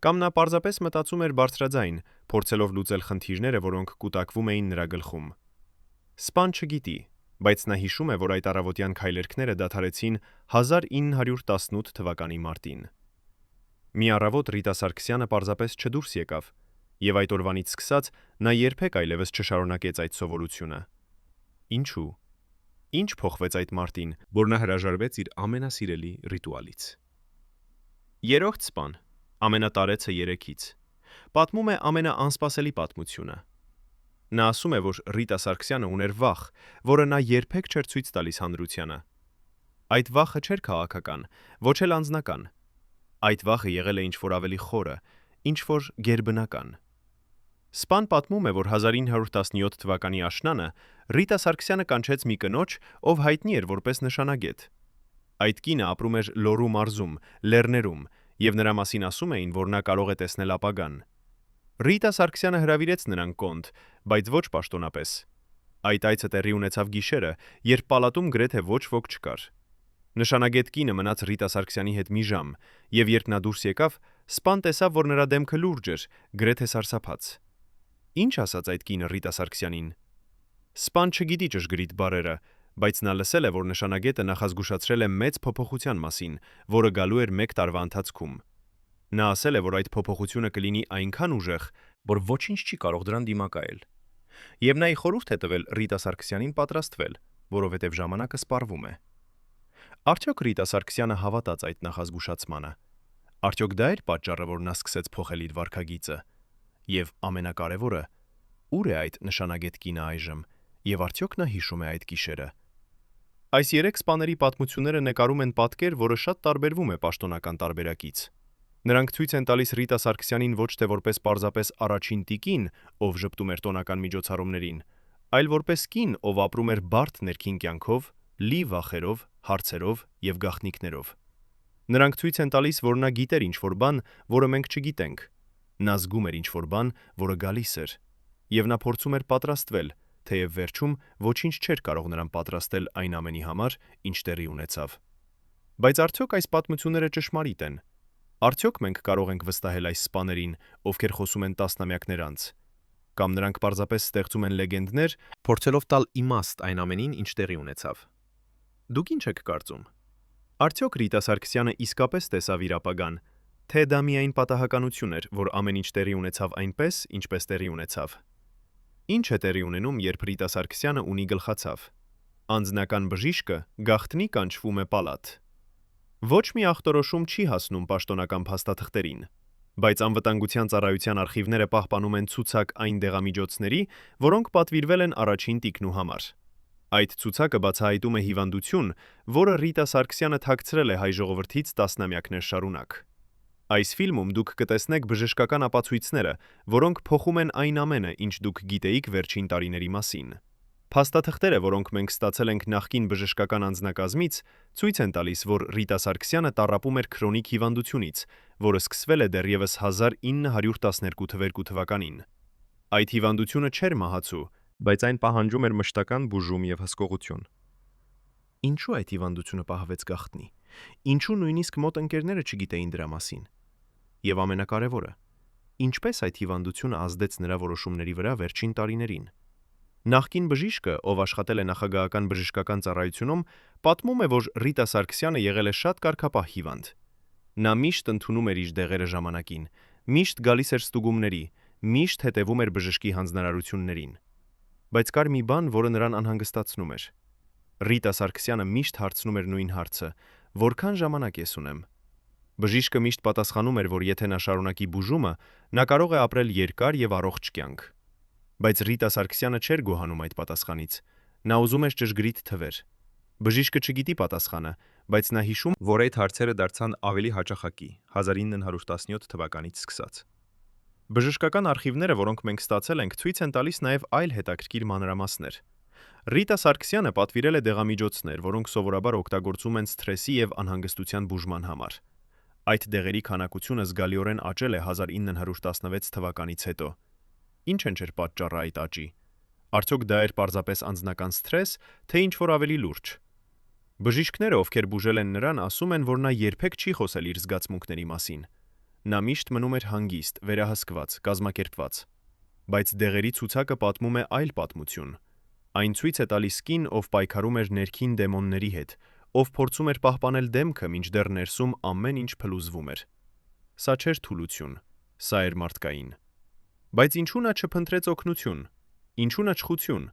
Կամ նա պարզապես մտածում էր բարձրաձայն, փորձելով լուծել խնդիրները, որոնք կուտակվում էին նրա գլխում։ Սպան չգիտի, բայց նա հիշում է, որ այդ առավոտյան քայլերքները դադարեցին 1918 թվականի մարտին։ Մի առավոտ Ռիտա Սարգսյանը պարզապես չդուրս եկավ, եւ այդ օրվանից սկսած նա երբեք այլևս չշարունակեց այդ սովորությունը։ Ինչու։ Ինչ փոխվեց այդ մարտին, որ նա հրաժարվեց իր ամենասիրելի ռիտուալից։ Երրորդ սպան, ամենատարեցը երեքից, պատմում է ամենաանսպասելի պատմությունը։ Նա ասում է, որ Ռիտա Սարգսյանը ուներ վախ, որը նա երբեք չէր ցույց տալիս հանրությանը։ Այդ վախը չէր քաղաքական, ոչ էլ անձնական։ Այդ վախը եղել է ինչ-որ ավելի խորը, ինչ-որ գերբնական։ Սպան պատմում է, որ 1917 թվականի աշնանը Ռիտա Սարգսյանը կանչեց մի կնոջ, ով հայտնի էր որպես նշանագետ։ Այդ կինը ապրում էր Լոռու մարզում, Լեռներում, եւ նրա մասին ասում էին, որ նա կարող է տեսնել ապագան։ Ռիտա Սարգսյանը հրավիրեց նրան Կոնդ, բայց ոչ պաշտոնապես։ Այդ այցը տեղի ունեցավ գիշերը, երբ պալատում գրեթե ոչ ոք չկար։ Նշանագետ կինը մնաց Ռիտա Սարգսյանի հետ մի ժամ, եւ երբ նա դուրս եկավ, սպան տեսավ, որ նրա դեմքը լուրջ էր, գրեթե սարսափած։ Ինչ ասաց այդ կինը Ռիտա Սարգսյանին։ Սպան չգիտի ճշգրիտ բառերը, բայց նա լսել է, որ նշանագետը նախազգուշացրել է մեծ փոփոխության մասին, որը գալու էր 1 տարվա ընթացքում։ Նա ասել է, որ այդ փոփոխությունը կլինի այնքան ուժեղ, որ ոչինչ չի կարող դրան դիմակայել։ Եվ նա ի խորհուրդ է տվել Ռիտա Սարգսյանին պատրաստվել, որովհետև ժամանակը սպառվում է։ Արդյոք Ռիտա Սարգսյանը հավատաց այդ նախազգուշացմանը։ Արդյոք դա էր պատճառը, որ նա սկսեց փոխել իր վարքագիծը։ Եվ ամենակարևորը, ուր է այդ նշանագետ կինը այժմ, եւ արդյոք նա հիշում է այդ գիշերը։ Այս 3 սպաների պատմությունները նկարում են պատկեր, որը շատ տարբերվում է պաշտոնական տարբերակից։ Նրանք ցույց են տալիս Ռիտա Սարգսյանին ոչ թե որպես պարզապես առաջին տիկին, ով ժպտում էր տոնական միջոցառումներին, այլ որպես կին, ով ապրում էր բարդ ներքին կյանքով, լի վախերով, հարցերով եւ գաղտնիքներով։ Նրանք ցույց են տալիս, որ նա գիտեր ինչ-որ բան, որը մենք չգիտենք։ Նա զգում էր ինչ-որ բան, որը գալիս էր, եւ նա փորձում էր պատրաստվել, թեև վերջում ոչինչ չէր կարող նրան պատրաստել այն ամենի համար, ինչ տեղի ունեցավ։ Բայց արդյոք այս պատմությունները ճշմարիտ են։ Արդյոք մենք կարող ենք վստահել այս սպաներին, ովքեր խոսում են տասնամյակներ անց։ Կամ նրանք պարզապես ստեղծում են լեգենդներ, փորձելով տալ իմաստ այն ամենին, ինչ տեղի ունեցավ։ Դուք ինչ եք կարծում։ Արդյոք Ռիտա Սարգսյանը իսկապես տեսավ իր ապագան, թե դա միայն պատահականություն էր, որ ամեն ինչ տեղի ունեցավ այնպես, ինչպես տեղի ունեցավ։ Ինչ է տեղի ունենում, երբ Ռիտա Սարգսյանը ունի գլխացավ։ Անձնական բժիշկը գաղտնի կանչվում է պալատ։ Ոչ մի ախտորոշում չի հասնում պաշտոնական փաստաթղթերին, բայց անվտանգության ծառայության արխիվները պահպանում են ցուցակ այն դեղամիջոցների, որոնք պատվիրվել են առաջին տիկնու համար։ Այդ ցուցակը բացահայտում է հիվանդություն, որը Ռիտա Սարգսյանը թաքցրել է հայ ժողովրդից տասնամյակներ շարունակ։ Այս ֆիլմում դուք կտեսնեք բժշկական ապացույցները, որոնք փոխում են այն ամենը, ինչ դուք գիտեիք վերջին տարիների մասին։ Փաստաթղթերը, որոնք մենք ստացել ենք նախկին բժշկական անձնակազմից, ցույց են տալիս, որ Ռիտա Սարգսյանը տառապում էր քրոնիկ հիվանդությունից, որը սկսվել է դեռևս 1912 թվականին։ Այդ հիվանդությունը չէր մահացու, բայց այն պահանջում էր մշտական բուժում եւ հսկողություն։ Ինչու այդ հիվանդությունը պահվեց գաղտնի։ Ինչու նույնիսկ մոտ ընկերները չգիտեին դրա մասին։ Եվ ամենակարևորը, ինչպես այդ հիվանդությունը ազդեց նրա որոշումների վրա վերջին տարիներին։ Նախկին բժիշկը, ով աշխատել է նախագահական բժշկական ծառայությունում, պատմում է, որ Ռիտա Սարգսյանը եղել է շատ կարգապահ հիվանդ։ Նա միշտ ընդունում էր իր դեղերը ժամանակին, միշտ գալիս էր ստուգումների, միշտ հետևում էր բժշկի հանձնարարություններին։ Բայց կար մի բան, որը նրան անհանգստացնում էր։ Ռիտա Սարգսյանը միշտ հարցնում էր նույն հարցը. «Որքան ժամանակ ես ունեմ»։ Բժիշկը միշտ պատասխանում էր, որ եթե նա շարունակի բուժումը, նա կարող է ապրել երկար եւ առողջ կյանք։ Բայց Ռիտա Սարգսյանը չէր գոհանում այդ պատասխանից։ Նա ուզում էր ճշգրիտ թվեր։ Բժիշկը չգիտի պատասխանը, բայց նա հիշում, որ այդ հարցերը դարձան ավելի հաճախակի 1917 թվականից սկսած։ Բժշկական արխիվները, որոնք մենք ստացել ենք, ցույց են տալիս նաև այլ հետաքրքիր մանրամասներ։ Ռիտա Սարգսյանը պատվիրել է դեղամիջոցներ, որոնք սովորաբար օգտագործում են սթրեսի եւ անհանգստության բուժման համար։ Այդ դեղերի քանակությունը զգալիորեն աճել է 1916 թվականից հետո։ Ինչ են չէր պատճառը այդ աճի։ Արդյոք դա էր պարզապես անձնական սթրես, թե ինչ-որ ավելի լուրջ։ Բժիշկները, ովքեր բուժել են նրան, ասում են, որ նա երբեք չի խոսել իր զգացմունքների մասին։ Նա միշտ մնում էր հանգիստ, վերահսկված, կազմակերպված։ Բայց դեղերի ցուցակը պատմում է այլ պատմություն։ Այն ցույց է տալիս կին, ով պայքարում էր ներքին դեմոնների հետ, ով փորձում էր պահպանել դեմքը, մինչդեռ ներսում ամեն ինչ փլուզվում էր։ Սա չէր թուլություն, սա էր մարդկային։ Բայց ինչու նա չփնտրեց օգնություն։ Ինչու նա չխուցյուն։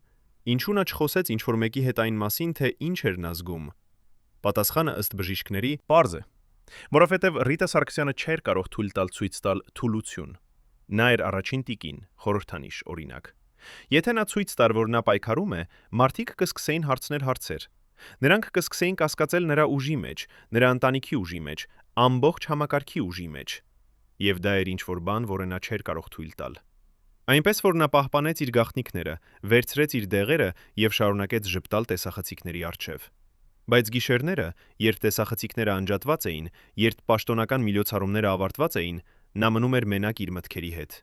Ինչու նա չխոսեց ինչ-որ մեկի հետ այն մասին, թե ինչ էր նա զգում։ Պատասխանը ըստ բժիշկների պարզ է։ Որովհետև Ռիտա Սարգսյանը չէր կարող թույլ տալ ցույց տալ թուլություն։ Նա էր առաջին տիկին, խորհրդանիշ օրինակ։ Եթե նա ցույց տար, որ նա պայքարում է, մարդիկ կսկսեին հարցնել հարցեր։ Նրանք կսկսեին կասկածել նրա ուժի մեջ, նրա ընտանիքի ուժի մեջ, ամբողջ համակարգի ուժի մեջ։ Եվ դա էր ինչ-որ բան, որը նա չէր կարող թույլ տալ։ Այնպես որ նա պահպանեց իր գաղտնիքները, վերցրեց իր դեղերը եւ շարունակեց ժպտալ տեսախցիկների առջև։ Բայց գիշերները, երբ տեսախցիկները անջատված էին, երբ պաշտոնական միլիոցառումները ավարտված էին, նա մնում էր մենակ իր մտքերի հետ։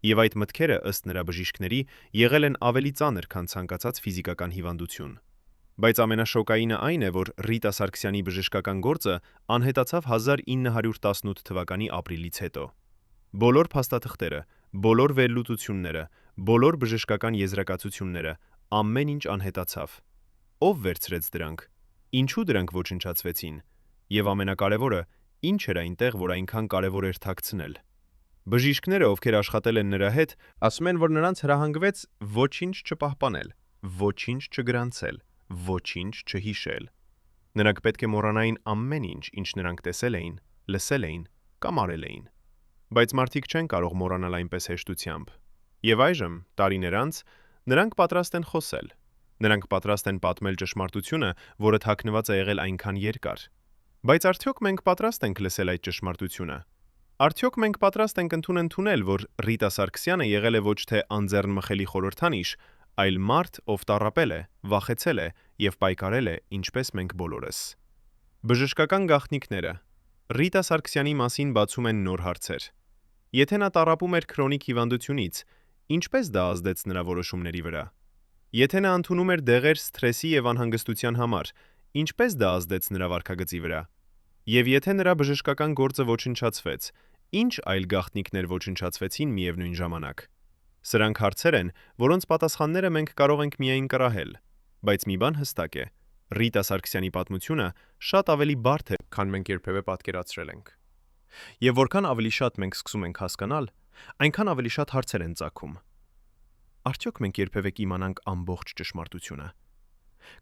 Եվ այդ մտքերը, ըստ նրա բժիշկների, եղել են ավելի ծանր, քան ցանկացած ֆիզիկական հիվանդություն։ Բայց ամենաշոկայինը այն է, որ Ռիտա Սարգսյանի բժշկական գործը անհետացավ 1918 թվականի ապրիլից հետո։ Բոլոր փաստաթղթերը, բոլոր վերլուծությունները, բոլոր բժշկական եզրակացությունները, ամեն ինչ անհետացավ։ Ով վերցրեց դրանք։ Ինչու դրանք ոչնչացվեցին։ Եվ ամենակարևորը, ինչ էր այնտեղ, որ այնքան կարևոր էր թաքցնել։ Բժիշկները, ովքեր աշխատել են նրա հետ, ասում են, որ նրանց հրահանգվեց ոչինչ չպահպանել, ոչինչ չգրանցել, ոչինչ չհիշել։ Նրանք պետք է մոռանային ամեն ինչ, ինչ նրանք տեսել էին, լսել էին կամ արել էին։ Բայց մարդիկ չեն կարող մոռանալ այնպես հեշտությամբ։ Եվ այժմ, տարիներ անց, նրանք պատրաստ են խոսել։ Նրանք պատրաստ են պատմել ճշմարտությունը, որը թաքնված է եղել այնքան երկար։ Բայց արդյոք մենք պատրաստ ենք լսել այդ ճշմարտությունը։ Արդյոք մենք պատրաստ ենք ընդունել, որ Ռիտա Սարգսյանը եղել է ոչ թե անձեռնմխելի խորհրդանիշ, այլ մարդ, ով տառապել է, վախեցել է եւ պայքարել է, ինչպես մենք բոլորս։ Բժշկական գաղտնիքները Ռիտա Սարգսյանի մասին բացում են նոր հարցեր։ Եթե նա տառապում էր քրոնիկ հիվանդությունից, ինչպես դա ազդեց նրա որոշումների վրա։ Եթե նա ընդունում էր դեղեր սթրեսի եւ անհանգստության համար, ինչպես դա ազդեց նրա վարքագծի վրա։ Եվ եթե նրա բժշկական գործը ոչնչացվեց, ինչ այլ գաղտնիքներ ոչնչացվեցին միևնույն ժամանակ։ Սրանք հարցեր են, որոնց պատասխանները մենք կարող ենք միայն կռահել, բայց մի բան հստակ է. Ռիտա Սարգսյանի պատմությունը շատ ավելի բարդ է, քան մենք երբևէ պատկերացրել ենք։ Եվ որքան ավելի շատ մենք սկսում ենք հասկանալ, այնքան ավելի շատ հարցեր են ծագում։ Արդյոք մենք երբևէ կիմանանք ամբողջ ճշմարտությունը։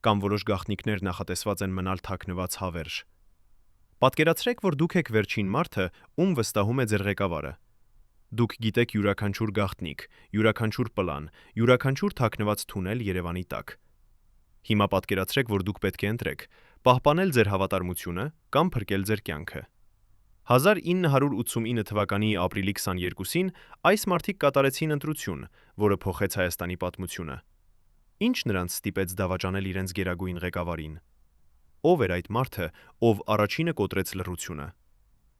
Կամ որոշ գաղտնիքներ նախատեսված են մնալ թաքնված հավերժ։ Պատկերացրեք, որ դուք եք վերջին մարդը, ում վստահում է ձեր ղեկավարը։ Դուք գիտեք յուրաքանչյուր գաղտնիք, յուրաքանչյուր պլան, յուրաքանչյուր թաքնված թունել Երևանի տակ։ Հիմա պատկերացրեք, որ դուք պետք է ընտրեք՝ պահպանել ձեր հավատարմությունը կամ փրկել ձեր կյանքը։ 1989 թվականի ապրիլի 22-ին այս մարդիկ կատարեցին ընտրություն, որը փոխեց Հայաստանի պատմությունը։ Ինչ նրանց ստիպեց դավաճանել իրենց գերագույն ղեկավարին։ Ով էր այդ մարդը, ով առաջինը կոտրեց լռությունը։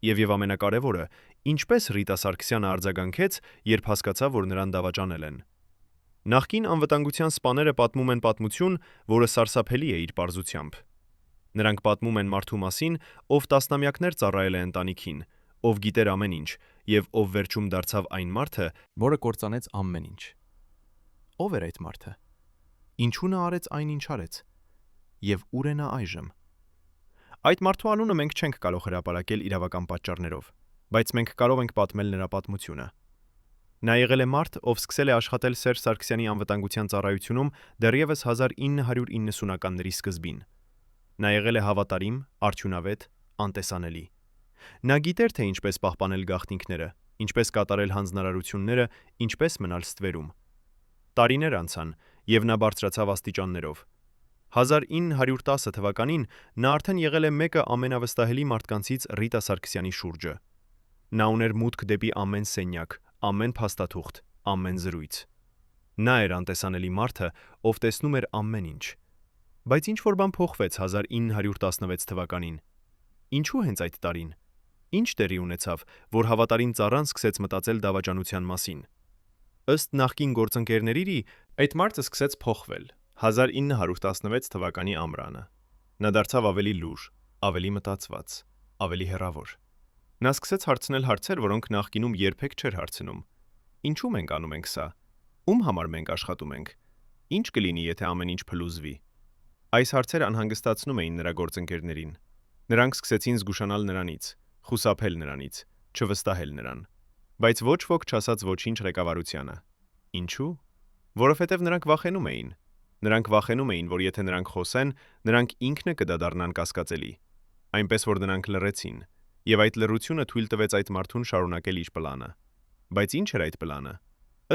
Եվ ամենակարևորը, ինչպես Ռիտա Սարգսյանը արձագանքեց, երբ հասկացավ, որ նրան դավաճանել են։ Նախկին անվտանգության սպաները պատմում են պատմություն, որը սարսափելի է իր պարզությամբ։ Նրանք պատմում են մարդու մասին, ով տասնամյակներ ծառայել է ընտանիքին, ով գիտեր ամեն ինչ, եւ ով վերջում դարձավ այն մարդը, որը կործանեց ամեն ինչ։ Ով էր այդ մարդը։ Ինչու նա արեց այն, ինչ արեց։ Եվ ուր է նա այժմ։ Այդ մարդու անունը մենք չենք կարող հրապարակել իրավական պատճառներով, բայց մենք կարող ենք պատմել նրա պատմությունը։ Նա եղել է մարդ, ով սկսել է աշխատել Սերժ Սարգսյանի անվտանգության ծառայությունում դեռևս 1990-ականների սկզբին։ Նա եղել է հավատարիմ, արդյունավետ, անտեսանելի։ Նա գիտեր, թե ինչպես պահպանել գաղտնիքները, ինչպես կատարել հանձնարարությունները, ինչպես մնալ ստվերում։ Տարիներ անցան, եւ նա բարձրացավ աստիճաններով։ 1910 թվականին նա արդեն եղել է մեկը ամենավստահելի մարդկանցից Ռիտա Սարգսյանի շուրջը։ Նա ուներ մուտք դեպի ամեն սենյակ, ամեն փաստաթուղթ, ամեն զրույց։ Նա էր անտեսանելի մարդը, ով տեսնում էր ամեն ինչ։ Բայց ինչ որ բան փոխվեց 1916 թվականին։ Ինչու հենց այդ տարին։ Ինչ տեղի ունեցավ, որ հավատարիմ ծառան սկսեց մտածել դավաճանության մասին։ Ըստ նախկին գործընկերների, այդ մարդը սկսեց փոխվել 1916 թվականի ամռանը։ Նա դարձավ ավելի լուռ, ավելի մտածված, ավելի հեռավոր։ Նա սկսեց հարցնել հարցեր, որոնք նախկինում երբեք չէր հարցնում։ Ինչու մենք անում ենք սա։ Ում համար մենք աշխատում ենք։ Ինչ կլինի, եթե ամեն ինչ փլուզվի։ Այս հարցերը անհանգստացնում էին նրա գործընկերներին։ Նրանք սկսեցին զգուշանալ նրանից, խուսափել նրանից, չվստահել նրան։ Բայց ոչ ոք չասաց ոչինչ ղեկավարությանը։ Ինչու։ Որովհետև նրանք վախենում էին։ Նրանք վախենում էին, որ եթե նրանք խոսեն, նրանք ինքնը կդադառնան կասկածելի։ Այնպես որ նրանք լռեցին, եւ այդ լռությունը թույլ տվեց այդ մարդուն շարունակել իր պլանը։ Բայց ինչ էր այդ պլանը։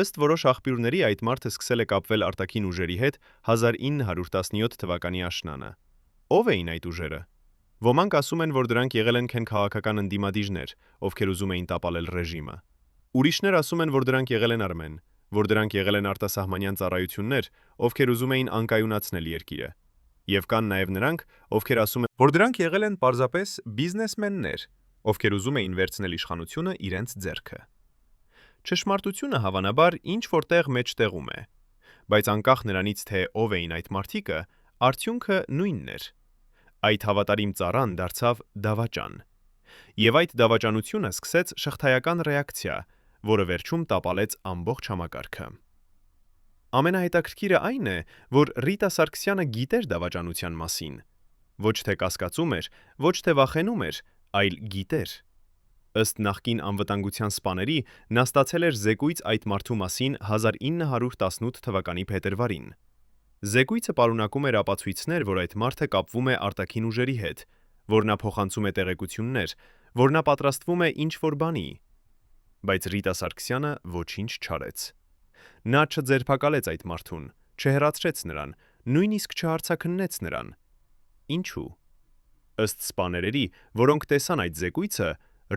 Ըստ որոշ աղբյուրների այդ մարդը սկսել է կապվել արտաքին ուժերի հետ 1917 թվականի աշնանը։ Ով էին այդ ուժերը։ Ոմանք ասում են, որ դրանք եղել են քաղաքական ընդդիմադիրներ, ովքեր ուզում էին տապալել ռեժիմը։ Ուրիշներ ասում են, որ դրանք եղել են արմեն, որ դրանք եղել են արտասահմանյան ծառայություններ, ովքեր ուզում էին անկայունացնել երկիրը։ Եվ կան նաև նրանք, ովքեր ասում են, որ դրանք եղել են պարզապես բիզնեսմեններ, ովքեր ուզում էին վերցնել իշխանությունը իրենց ձեռքը։ Ճշմարտությունը հավանաբար ինչ որտեղ մեջտեղում է, բայց անկախ նրանից, թե ով էին այդ մարդիկը, արդյունքը նույնն էր։ Այդ հավատարիմ ծառան դարձավ դավաճան։ Եվ այդ դավաճանությունը սկսեց շղթայական ռեակցիա, որը վերջում տապալեց ամբողջ համակարգը։ Ամենահետաքրքիրը այն է, որ Ռիտա Սարգսյանը գիտեր դավաճանության մասին։ Ոչ թե կասկածում էր, ոչ թե վախենում էր, այլ գիտեր։ Ըստ նախկին անվտանգության սպաների, նա ստացել էր զեկույց այդ մարդու մասին 1918 թվականի փետրվարին։ Զեկույցը պարունակում էր ապացույցներ, որ այդ մարդը կապվում է արտաքին ուժերի հետ, որ նա փոխանցում է տեղեկություններ, որ նա պատրաստվում է ինչ-որ բանի։ Բայց Ռիտա Սարգսյանը ոչինչ չարեց։ Նա չձերբակալեց այդ մարդուն, չհեռացրեց նրան, նույնիսկ չհարցաքննեց նրան։ Ինչու։ Ըստ սպաներերի, որոնք տեսան այդ զեկույցը,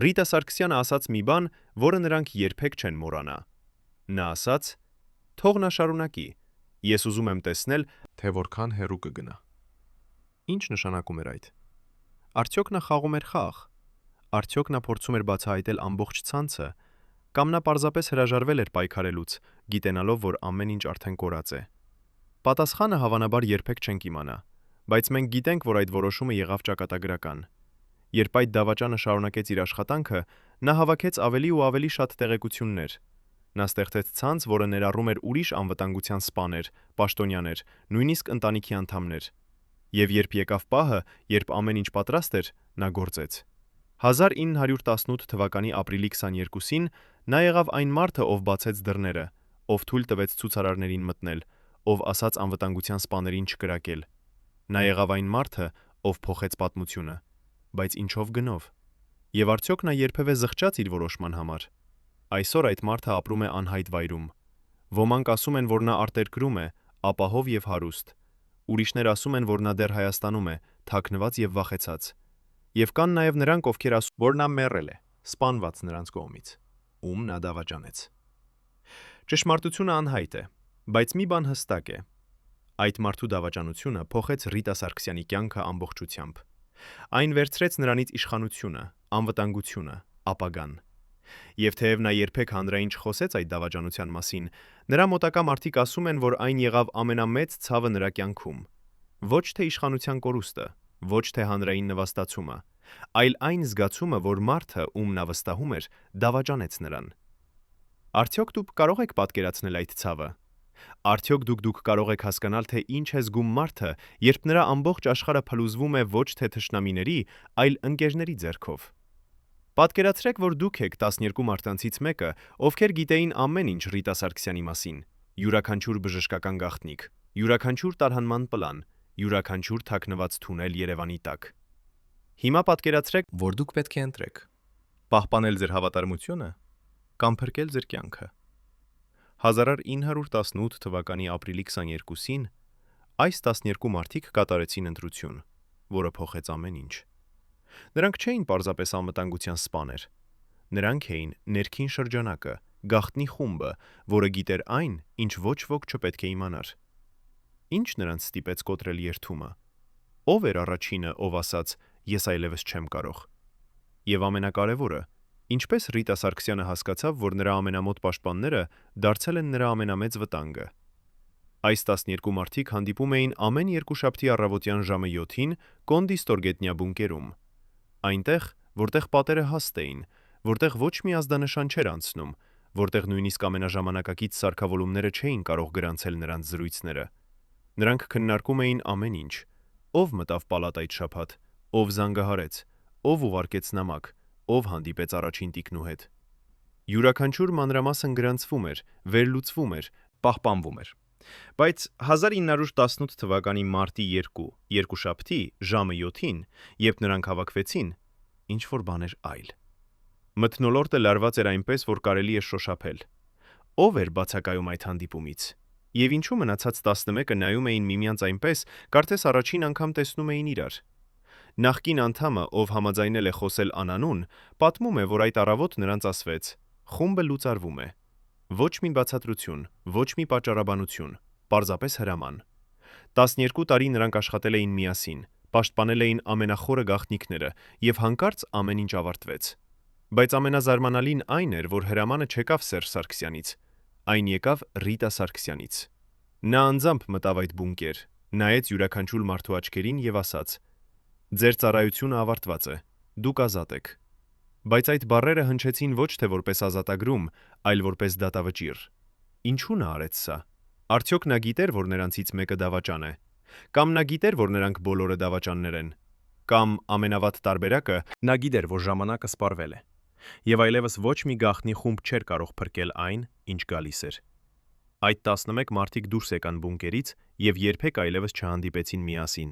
Ռիտա Սարգսյանը ասաց մի բան, որը նրանք երբեք չեն մոռանա։ Նա ասաց. «Թող նա շարունակի։ Ես ուզում եմ տեսնել, թե որքան հեռու կգնա»։ Ինչ նշանակում էր այդ։ Արդյոք նա խաղում էր խաղ։ Արդյոք նա փորձում էր բացահայտել ամբողջ ցանցը, կամ նա պարզապես հրաժարվել էր պայքարելուց, գիտենալով, որ ամեն ինչ արդեն կորած է։ Պատասխանը հավանաբար երբեք չենք իմանա, բայց մենք գիտենք, որ այդ որոշումը եղավ ճակատագրական։ Երբ այդ դավաճանը շարունակեց իր աշխատանքը, նա հավաքեց ավելի ու ավելի շատ տեղեկություններ։ Նա ստեղծեց ցանց, որը ներառում էր ուրիշ անվտանգության սպաներ, պաշտոնյաներ, նույնիսկ ընտանիքի անդամներ։ Եվ երբ եկավ պահը, երբ ամեն ինչ պատրաստ էր, նա գործեց։ 1918 թվականի ապրիլի 22-ին նա եղավ այն մարդը, ով բացեց դռները, ով թույլ տվեց ցուցարարներին մտնել, ով ասաց անվտանգության սպաներին չկրակել։ Նա եղավ այն մարդը, ով փոխեց պատմությունը։ Բայց ինչով գնով։ Եվ արդյոք նա երբևէ զղջաց իր որոշման համար։ Այսօր այդ մարդը ապրում է անհայտ վայրում։ Ոմանք ասում են, որ նա արտերկրում է, ապահով եւ հարուստ։ Ուրիշներ ասում են, որ նա դեռ Հայաստանում է, թաքնված եւ վախեցած։ Եվ կան նաեւ նրանք, ովքեր ասում, որ նա մեռել է, սպանված նրանց կողմից, ում նա դավաճանեց։ Ճշմարտությունը անհայտ է, բայց մի բան հստակ է։ Այդ մարդու դավաճանությունը փոխեց Ռիտա Սարգսյանի կյանքը ամբողջությամբ։ Այն վերցրեց նրանից իշխանությունը, անվտանգությունը, ապագան։ Եվ թեև նա երբեք հանրային չխոսեց այդ դավաճանության մասին, նրա մոտակա մարդիկ ասում են, որ այն եղավ ամենամեծ ցավը նրա կյանքում։ Ոչ թե իշխանության կորուստը, ոչ թե հանրային նվաստացումը, այլ այն զգացումը, որ մարդը, ում նա վստահում էր, դավաճանեց նրան։ Արդյոք դուք կարող եք պատկերացնել այդ ցավը։ Արդյոք դուք կարող եք հասկանալ, թե ինչ է զգում մարդը, երբ նրա ամբողջ աշխարհը փլուզվում է ոչ թե թշնամիների, այլ ընկերների ձեռքով։ Պատկերացրեք, որ դուք եք 12 մարդանցից մեկը, ովքեր գիտեին ամեն ինչ Ռիտա Սարգսյանի մասին՝ յուրաքանչյուր բժշկական գաղտնիք, յուրաքանչյուր տարհանման պլան, յուրաքանչյուր թաքնված թունել Երևանի տակ։ Հիմա պատկերացրեք, որ դուք պետք է ընտրեք՝ պահպանել ձեր հավատարմությունը կամ փրկել ձեր կյանքը։ 1918 թվականի ապրիլի 22-ին այս 12 մարդիկ կատարեցին ընտրություն, որը փոխեց ամեն ինչ։ Նրանք չէին պարզապես անվտանգության սպաներ։ Նրանք էին ներքին շրջանակը, գաղտնի խումբը, որը գիտեր այն, ինչ ոչ ոք չպետք է իմանար։ Ինչ նրանց ստիպեց կոտրել երթումը։ Ով էր առաջինը, ով ասաց. «Ես այլևս չեմ կարող»։ Եվ ամենակարևորը, ինչպես Ռիտա Սարգսյանը հասկացավ, որ նրա ամենամոտ պաշտպանները դարձել են նրա ամենամեծ վտանգը։ Այս 12 մարդիկ հանդիպում էին ամեն երկուշաբթի առավոտյան ժամը 7-ին Կոնդի ստորգետնյա բունկերում։ Այնտեղ, որտեղ պատերը հաստ էին, որտեղ ոչ մի ազդանշան չէր անցնում, որտեղ նույնիսկ ամենաժամանակակից սարքավորումները չէին կարող գրանցել նրանց զրույցները։ Նրանք քննարկում էին ամեն ինչ. ով մտավ պալատ այդ շաբաթ, ով զանգահարեց, ով ուղարկեց նամակ, ով հանդիպեց առաջին տիկնու հետ։ Յուրաքանչյուր մանրամասն գրանցվում էր, վերլուծվում էր, պահպանվում էր։ Բայց 1918 թվականի մարտի 2, երկուշաբթի ժամը 7-ին, երբ նրանք հավաքվեցին, ինչ-որ բան էր այլ։ Մթնոլորտը լարված էր այնպես, որ կարելի է շոշափել։ Ով էր բացակայում այդ հանդիպումից։ Եվ ինչու մնացած 11-ը նայում էին միմյանց այնպես, կարծես առաջին անգամ տեսնում էին իրար։ Նախկին անդամը, ով համաձայնել է խոսել անանուն, պատմում է, որ այդ առավոտ նրանց ասվեց. «Խումբը լուծարվում է։ Ոչ մի բացատրություն, ոչ մի պատճառաբանություն, պարզապես հրաման»։ 12 տարի նրանք աշխատել էին միասին, պաշտպանել էին ամենախորը գաղտնիքները, եւ հանկարծ ամեն ինչ ավարտվեց։ Բայց ամենազարմանալին այն էր, որ հրամանը չեկավ Սերժ Սարգսյանից, այն եկավ Ռիտա Սարգսյանից։ Նա անձամբ մտավ այդ բունկեր, նայեց յուրաքանչյուր մարդու աչքերին եւ ասաց. «Ձեր ծառայությունը ավարտված է, դուք ազատ եք»։ Բայց այդ բառերը հնչեցին ոչ թե որպես ազատագրում, այլ որպես դատավճիռ։ Ինչու նա արեց սա։ Արդյոք նա գիտեր, որ նրանցից մեկը դավաճան է։ Կամ նա գիտեր, որ նրանք բոլորը դավաճաններ են։ Կամ ամենավատ տարբերակը, նա գիտեր, որ ժամանակը սպառվել է։ Եվ այլևս ոչ մի գաղտնի խումբ չէր կարող փրկել այն, ինչ գալիս էր։ Այդ 11 մարդիկ դուրս եկան բունկերից եւ երբեք այլևս չհանդիպեցին միասին։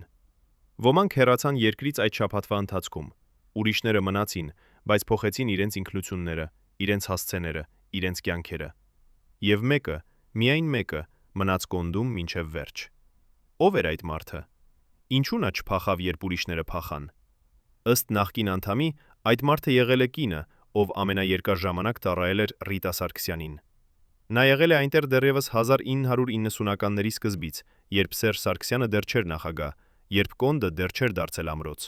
Ոմանք հեռացան երկրից այդ շաբաթվա ընթացքում։ Ուրիշները մնացին, բայց փոխեցին իրենց ինքնությունները, իրենց հասցեները, իրենց կյանքերը։ Եվ մեկը, միայն մեկը, մնաց Կոնդում մինչև վերջ։ Ով էր այդ մարդը։ Ինչու նա չփախավ, երբ ուրիշները փախան։ Ըստ նախկին անդամի, այդ մարդը եղել է կինը, ով ամենաերկար ժամանակ տառայել էր Ռիտա Սարգսյանին։ Նա եղել է այնտեղ դեռևս 1990-ականների սկզբից, երբ Սերժ Սարգսյանը դեռ չէր նախագահ, երբ Կոնդը դեռ չէր դարձել ամրոց։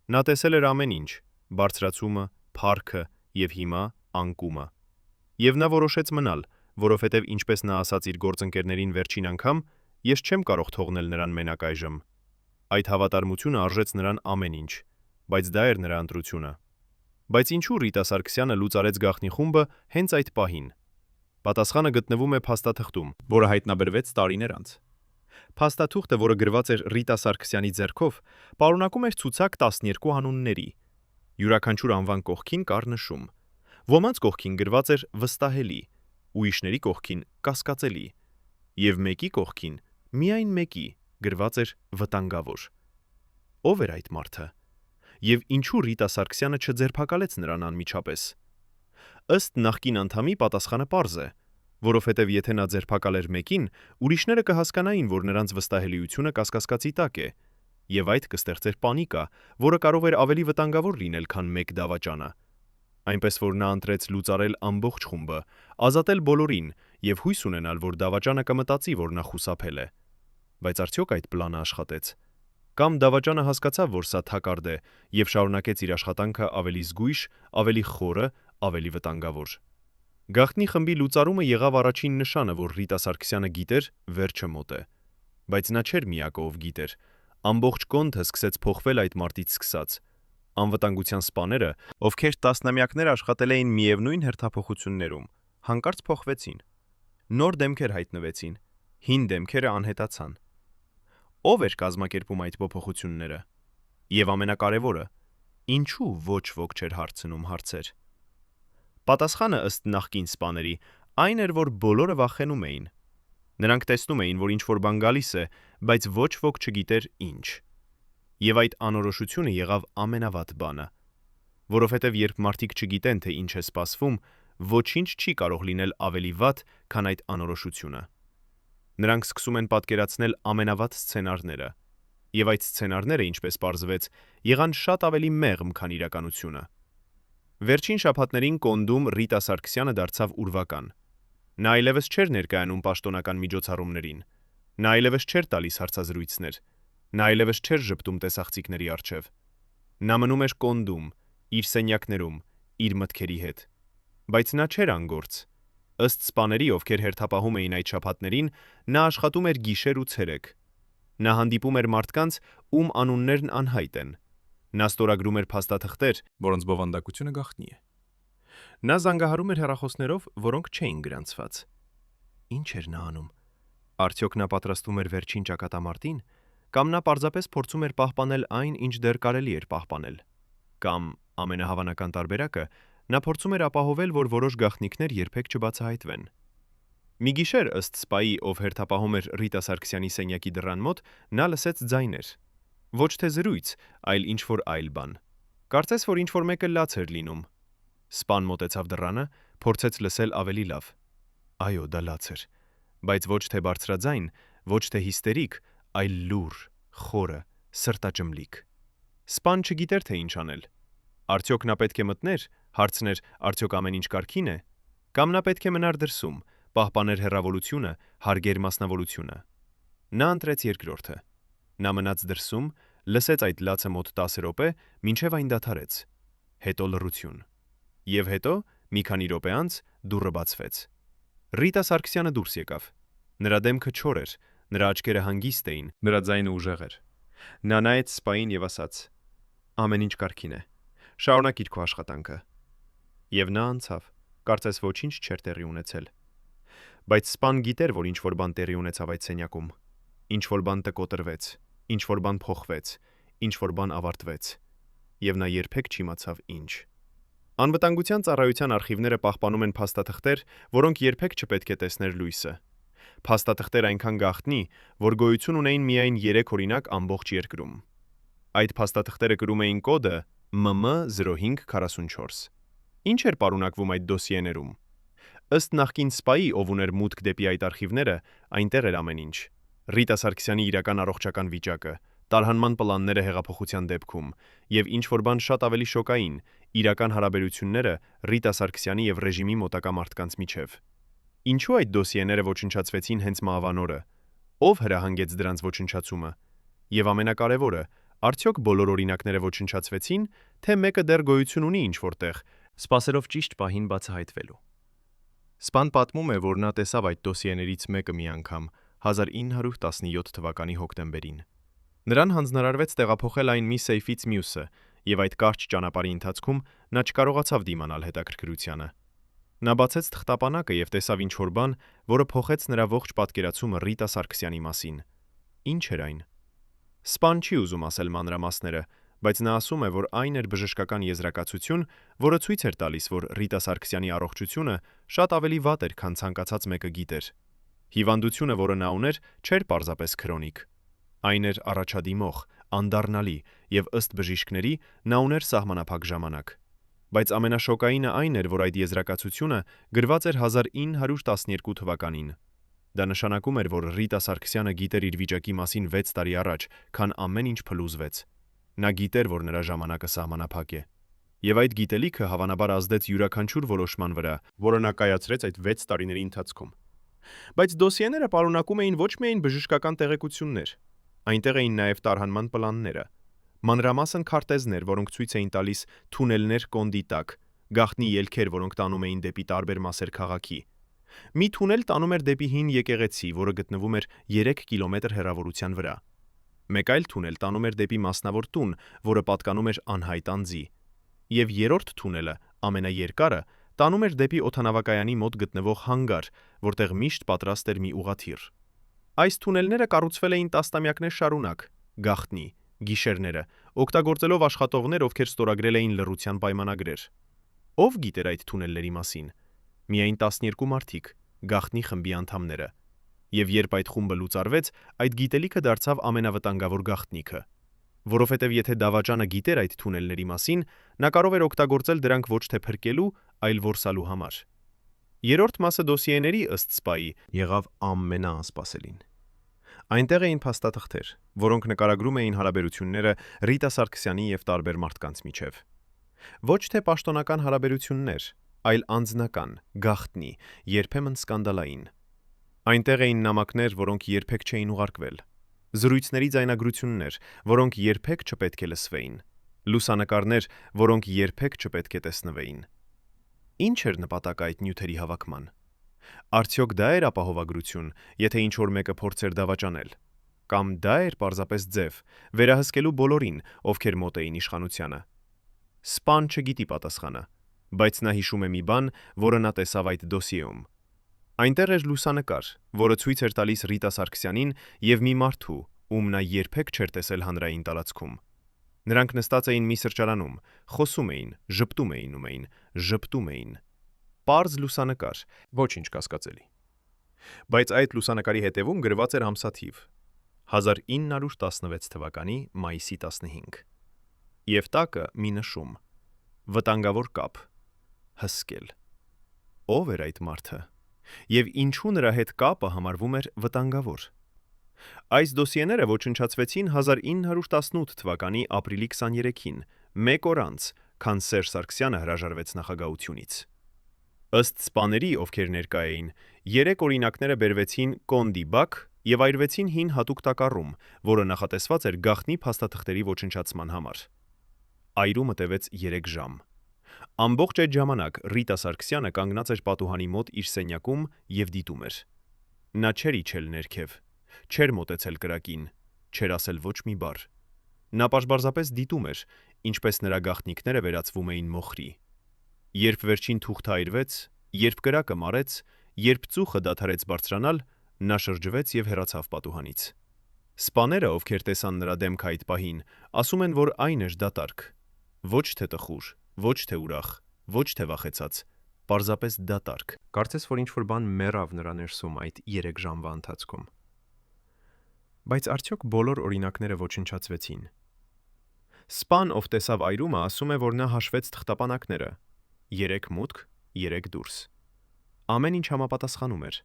Նա տեսել էր ամեն ինչ՝ բարձրացումը, փառքը եւ հիմա անկումը։ Եվ նա որոշեց մնալ, որովհետև ինչպես նա ասաց իր գործընկերներին վերջին անգամ, ես չեմ կարող թողնել նրան մենակ այժմ։ Այդ հավատարմությունը արժեց նրան ամեն ինչ։ բայց դա էր նրա ընտրությունը։ Բայց ինչու Ռիտա Սարգսյանը լուծարեց գաղտնի խումբը հենց այդ պահին։ Պատասխանը գտնվում է փաստաթղթում, որը հայտնաբերվեց տարիներ անց։ Փաստաթուղթը, որը գրված էր Ռիտա Սարգսյանի ձեռքով, պարունակում էր ցուցակ 12 անունների։ Յուրաքանչյուր անվան կողքին կար նշում։ Ոմանց կողքին գրված էր վստահելի, ուրիշների կողքին կասկածելի, եւ մեկի կողքին, միայն մեկի, գրված էր վտանգավոր։ Ո՞վ էր այդ մարդը։ Եվ ինչու Ռիտա Սարգսյանը չձերբակալեց նրան անմիջապես։ Ըստ նախկին անդամի պատասխանը պարզ է, որովհետև եթե նա ձերբակալեր մեկին, ուրիշները կհասկանային, որ նրանց վստահելիությունը կասկածի տակ է, եւ այդ կստեղծեր պանիկա, որը կարող էր ավելի վտանգավոր լինել, քան մեկ դավաճանը։ Այնպես որ նա ընտրեց լուծարել ամբողջ խումբը, ազատել բոլորին եւ հույս ունենալ, որ դավաճանը կմտածի, որ նա խուսափել է։ Բայց արդյոք այդ պլանը աշխատեց։ Կամ դավաճանը հասկացավ, որ սա թակարդ է եւ շարունակեց իր աշխատանքը ավելի զգույշ, ավելի խորը, ավելի վտանգավոր։ Գաղտնի խմբի լուծարումը եղավ առաջին նշանը, որ Ռիտա Սարգսյանը գիտեր, վերջը մոտ է։ Բայց նա չէր միակը, ով գիտեր։ Ամբողջ կոնթը սկսեց փոխվել այդ մարտից սկսած։ Անվտանգության սպաները, ովքեր տասնամյակներ աշխատել էին միևնույն հերթափոխություններում, հանկարծ փոխվեցին։ Նոր դեմքեր հայտնվեցին, հին դեմքերը անհետացան։ Ո՞վ էր կազմակերպում այդ փոփոխությունները։ Եվ ամենակարևորը, ինչու ոչ ոք չէր հարցնում հարցեր։ Պատասխանը ըստ նախկին սպաների այն էր, որ բոլորը վախենում էին։ Նրանք տեսնում էին, որ ինչ-որ բան գալիս է, բայց ոչ ոք չգիտեր ինչ։ Եվ այդ անորոշությունը եղավ ամենավատ բանը, որովհետև երբ մարդիկ չգիտեն, թե ինչ է սպասվում, ոչինչ չի կարող լինել ավելի վատ, քան այդ անորոշությունը։ Նրանք սկսում են պատկերացնել ամենավատ սցենարները, եւ այդ սցենարները, ինչպես պարզվեց, եղան շատ ավելի մեղմ, քան իրականությունը։ Վերջին շաբաթներին Կոնդում Ռիտա Սարգսյանը դարձավ ուրվական։ Նա այլևս չէր ներկայանում պաշտոնական միջոցառումներին։ Նա այլևս չէր տալիս հարցազրույցներ։ Նա այլևս չէր ժպտում տեսախցիկների առջև։ Նա մնում էր Կոնդում, իր սենյակներում, իր մտքերի հետ։ Բայց նա չէր անգործ։ Ըստ սպաների, ովքեր հերթապահում էին այդ շաբաթներին, նա աշխատում էր գիշեր ու ցերեկ։ Նա հանդիպում էր մարդկանց, ում անուններն անհայտ են։ Նա ստորագրում էր փաստաթղթեր, որոնց բովանդակությունը գաղտնի է։ Նա զանգահարում էր հեռախոսներով, որոնք չէին գրանցված։ Ինչ էր նա անում։ Արդյոք նա պատրաստվում էր վերջին ճակատամարտին, կամ նա պարզապես փորձում էր պահպանել այն, ինչ դեռ կարելի էր պահպանել։ Կամ ամենահավանական տարբերակը, նա փորձում էր ապահովել, որ որոշ գաղտնիքներ երբեք չբացահայտվեն։ Մի գիշեր, ըստ սպայի, ով հերթապահում էր Ռիտա Սարգսյանի սենյակի դռան մոտ, նա լսեց ձայներ։ Ոչ թե զրույց, այլ ինչ-որ այլ բան։ Կարծես, որ ինչ-որ մեկը լաց էր լինում։ Սպան մոտեցավ դռանը, փորձեց լսել ավելի լավ։ Այո, դա լաց էր, բայց ոչ թե բարձրաձայն, ոչ թե հիստերիկ, այլ լուռ, խորը, սրտաճմլիկ։ Սպան չգիտեր, թե ինչ անել։ Արդյոք նա պետք է մտներ, հարցներ, արդյոք ամեն ինչ կարգին է, կամ նա պետք է մնար դրսում, պահպաներ հեռավորությունը, հարգեր մասնավորությունը։ Նա ընտրեց երկրորդը։ Նա մնաց դրսում, լսեց այդ լացը մոտ 10 րոպե, մինչև այն դադարեց։ Հետո լռություն։ Եվ հետո, մի քանի րոպե անց, դուռը բացվեց։ Ռիտա Սարգսյանը դուրս եկավ։ Նրա դեմքը չոր էր, նրա աչքերը հանգիստ էին, նրա ձայնը ուժեղ էր։ Նա նայեց սպային եւ ասաց. ամեն ինչ կարգին է։ Շարունակիր քո աշխատանքը։ Եվ նա անցավ, կարծես ոչինչ չէր տեղի ունեցել։ Բայց սպան գիտեր, որ ինչ-որ բան տեղի ունեցավ այդ սենյակում։ Ինչ-որ բան տկոտրվեց, ինչ-որ բան փոխվեց, ինչ-որ բան ավարտվեց։ Եվ նա երբեք չիմացավ ինչ։ Անվտանգության ծառայության արխիվները պահպանում են փաստաթղթեր, որոնք երբեք չպետք է տեսներ լույսը։ Փաստաթղթեր այնքան գաղտնի, որ գոյություն ունեին միայն 3 օրինակ ամբողջ երկրում։ Այդ փաստաթղթերը կրում էին կոդը MM0544։ Ինչ էր պարունակվում այդ դոսիեներում։ Ըստ նախկին սպայի, ով ուներ մուտք դեպի այդ արխիվները, այնտեղ էր ամեն ինչ։ Ռիտա Սարգսյանի իրական առողջական վիճակը, տարհանման պլանները հեղափոխության դեպքում եւ ինչ-որ բան շատ ավելի շոկային, իրական հարաբերությունները Ռիտա Սարգսյանի եւ ռեժիմի մոտակա մարդկանց միջև։ Ինչու այդ դոսիեները ոչնչացվեցին հենց մահվանորը։ Ով հրահանգեց դրանց ոչնչացումը։ Եվ ամենակարևորը, արդյոք բոլոր օրինակները ոչնչացվեցին, թե մեկը դեռ գոյություն ունի ինչ-որտեղ, սպասելով ճիշտ պահին բացահայտվելու։ Սպան պատմում է, որ նա տեսավ այդ դոսիեներից մեկը մի անգամ 1917 թվականի հոկտեմբերին։ Նրան հանձնարարվեց տեղափոխել այն մի սեյֆից մյուսը եւ այդ կարճ ճանապարհի ընթացքում նա չկարողացավ դիմանալ հետաքրքրությանը։ Նա բացեց թղթապանակը եւ տեսավ ինչ-որ բան, որը փոխեց նրա ողջ պատկերացումը Ռիտա Սարգսյանի մասին։ Ինչ էր այն։ Սպան չի ուզում ասել մանրամասները, բայց նա ասում է, որ այն էր բժշկական եզրակացություն, որը ցույց էր տալիս, որ Ռիտա Սարգսյանի առողջությունը շատ ավելի վատ էր, քան ցանկացած մեկը գիտեր։ Հիվանդությունը, որը նա ուներ, չէր պարզապես քրոնիկ։ Այն էր առաջադիմող, անդառնալի եւ ըստ բժիշկների նա ուներ սահմանափակ ժամանակ։ Բայց ամենաշոկայինը այն էր, որ այդ եզրակացությունը գրված էր 1912 թվականին։ Դա նշանակում էր, որ Ռիտա Սարգսյանը գիտեր իր վիճակի մասին 6 տարի առաջ, քան ամեն ինչ փլուզվեց։ Նա գիտեր, որ նրա ժամանակը սահմանափակ է։ Եվ այդ գիտելիքը հավանաբար ազդեց յուրաքանչյուր որոշման վրա, որը նա կայացրեց այդ 6 տարիների ընթացքում։ Բայց դոսիեները պարունակում էին ոչ միայն բժշկական տեղեկություններ, այնտեղ էին նաև տարհանման պլանները, մանրամասն քարտեզներ, որոնք ցույց էին տալիս թունելներ կոնդի տակ, գաղտնի ելքեր, որոնք տանում էին դեպի տարբեր մասեր քաղաքի։ Մի թունել տանում էր դեպի հին եկեղեցի, որը գտնվում էր 3 կիլոմետր հեռավորության վրա։ Մեկ այլ թունել տանում էր դեպի մասնավոր տուն, որը պատկանում էր անհայտ անձի։ Եվ երրորդ թունելը, ամենաերկարը, տանում էր դեպի օդանավակայանի մոտ գտնվող հանգար, որտեղ միշտ պատրաստ էր մի ուղղաթիռ։ Այս թունելները կառուցվել էին տասնամյակներ շարունակ, գաղտնի, գիշերները, օգտագործելով աշխատողներ, ովքեր ստորագրել էին լռության պայմանագրեր։ Ով գիտեր այդ թունելների մասին։ Միայն 12 մարդիկ, գաղտնի խմբի անդամները։ Եվ երբ այդ խումբը լուծարվեց, այդ գիտելիքը դարձավ ամենավտանգավոր գաղտնիքը։ Որովհետև եթե դավաճանը գիտեր այդ թունելների մասին, նա կարող էր օգտագործել դրանք ոչ թե փրկելու, այլ որսալու համար։ Երրորդ մասը դոսիեների ըստ սպայի եղավ ամենաանսպասելին։ Այնտեղ էին փաստաթղթեր, որոնք նկարագրում էին հարաբերությունները Ռիտա Սարգսյանի եւ տարբեր մարդկանց միջև։ Ոչ թե պաշտոնական հարաբերություններ, այլ անձնական, գաղտնի, երբեմն սկանդալային։ Այնտեղ էին նամակներ, որոնք երբեք չէին ուղարկվել, զրույցների ձայնագրություններ, որոնք երբեք չպետք է լսվեին, լուսանկարներ, որոնք երբեք չպետք է տեսնվեին։ Ինչ էր նպատակը այդ նյութերի հավաքման։ Արդյոք դա էր ապահովագրություն, եթե ինչ-որ մեկը փորձեր դավաճանել, կամ դա էր պարզապես ձև, վերահսկելու բոլորին, ովքեր մոտ էին իշխանությանը։ Սպան չգիտի պատասխանը, բայց նա հիշում է մի բան, որը նա տեսավ այդ դոսիեում։ Այնտեղ էր լուսանկար, որը ցույց էր տալիս Ռիտա Սարգսյանին եւ մի մարդու, ում նա երբեք չէր տեսել հանրային տարածքում։ Նրանք նստած էին մի սրճարանում, խոսում էին, ժպտում էին։ Պարզ լուսանկար, ոչինչ կասկածելի։ Բայց այդ լուսանկարի հետևում գրված էր ամսաթիվ՝ 1916 թվականի մայիսի 15։ Եվ տակը մի նշում՝ վտանգավոր կապ, հսկել։ Ով էր այդ մարդը։ Եվ ինչու նրա հետ կապը համարվում էր վտանգավոր։ Այս դոսիեները ոչնչացվեցին 1918 թվականի ապրիլի 23-ին, մեկ օր անց, քան Սերժ Սարգսյանը հրաժարվեց նախագահությունից։ Ըստ սպաների, ովքեր ներկա էին, 3 օրինակները բերվեցին կոնդի բակ եւ այրվեցին հին հատուկ տակառում, որը նախատեսված էր գաղտնի փաստաթղթերի ոչնչացման համար։ Այրումը տևեց 3 ժամ։ Ամբողջ այդ ժամանակ Ռիտա Սարգսյանը կանգնած էր պատուհանի մոտ իր սենյակում եւ դիտում էր։ Նա չէր իջել ներքև, չէր մոտեցել կրակին, չէր ասել ոչ մի բառ։ Նա պարզապես դիտում էր, ինչպես նրա գաղտնիքները վերածվում էին մոխրի։ Երբ վերջին թուղթը այրվեց, երբ կրակը մարեց, երբ ծուխը դադարեց բարձրանալ, նա շրջվեց եւ հեռացավ պատուհանից։ Սպաները, ովքեր տեսան նրա դեմքը այդ պահին, ասում են, որ այն էր դատարկ։ Ոչ թե տխուր, ոչ թե ուրախ, ոչ թե վախեցած, պարզապես դատարկ։ Կարծես, որ ինչ-որ բան մեռավ նրա ներսում այդ 3 ժամվա ընթացքում։ Բայց արդյոք բոլոր օրինակները ոչնչացվեցին։ Սպան, ով տեսավ այրումը, ասում է, որ նա հաշվեց թղթապանակները՝ 3 մուտք, 3 դուրս։ Ամեն ինչ համապատասխանում էր։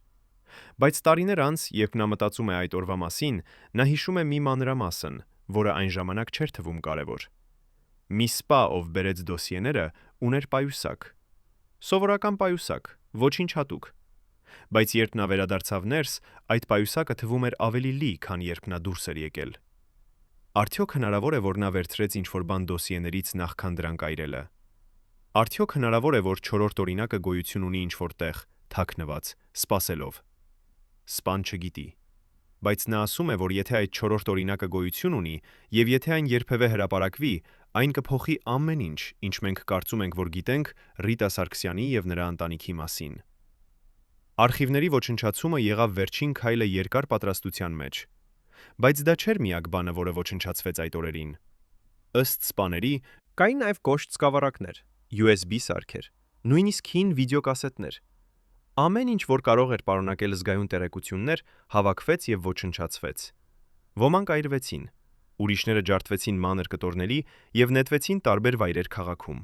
Բայց տարիներ անց, երբ նա մտածում է այդ օրվա մասին, նա հիշում է մի մանրամասն, որը այն ժամանակ չէր թվում կարևոր։ Մի սպա, ով բերեց դոսիեները, ուներ պայուսակ։ Սովորական պայուսակ, ոչինչ հատուկ։ Բայց երբ նա վերադարձավ ներս, այդ պայուսակը թվում էր ավելի լի, քան երբ նա դուրս էր եկել։ Արդյոք հնարավոր է, որ նա վերցրեց ինչ-որ բան դոսիեներից նախքան դրանք այրելը։ Արդյոք հնարավոր է, որ 4-րդ օրինակը գոյություն ունի ինչ-որ տեղ, թաքնված, սպասելով։ Սպան չգիտի։ Բայց նա ասում է, որ եթե այդ 4-րդ օրինակը գոյություն ունի, եւ եթե այն երբևէ հրապարակվի, Այն կփոխի ամեն ինչ, ինչ մենք կարծում ենք, որ գիտենք Ռիտա Սարգսյանի եւ նրա ընտանիքի մասին։ Արխիվների ոչնչացումը եղավ վերջին քայլը երկար պատրաստության մեջ։ Բայց դա չէր միակ բանը, որը ոչնչացվեց այդ օրերին։ Ըստ սպաների, կային նաև կոշտ սկավառակներ, USB սարքեր, նույնիսկ հին վիդեոկասետներ։ Ամեն ինչ, որ կարող էր պարունակել զգայուն տեղեկություններ, հավաքվեց եւ ոչնչացվեց։ Ոմանք այրվեցին, ուրիշները ջարդվեցին մանր կտորների եւ նետվեցին տարբեր վայրեր քաղաքում։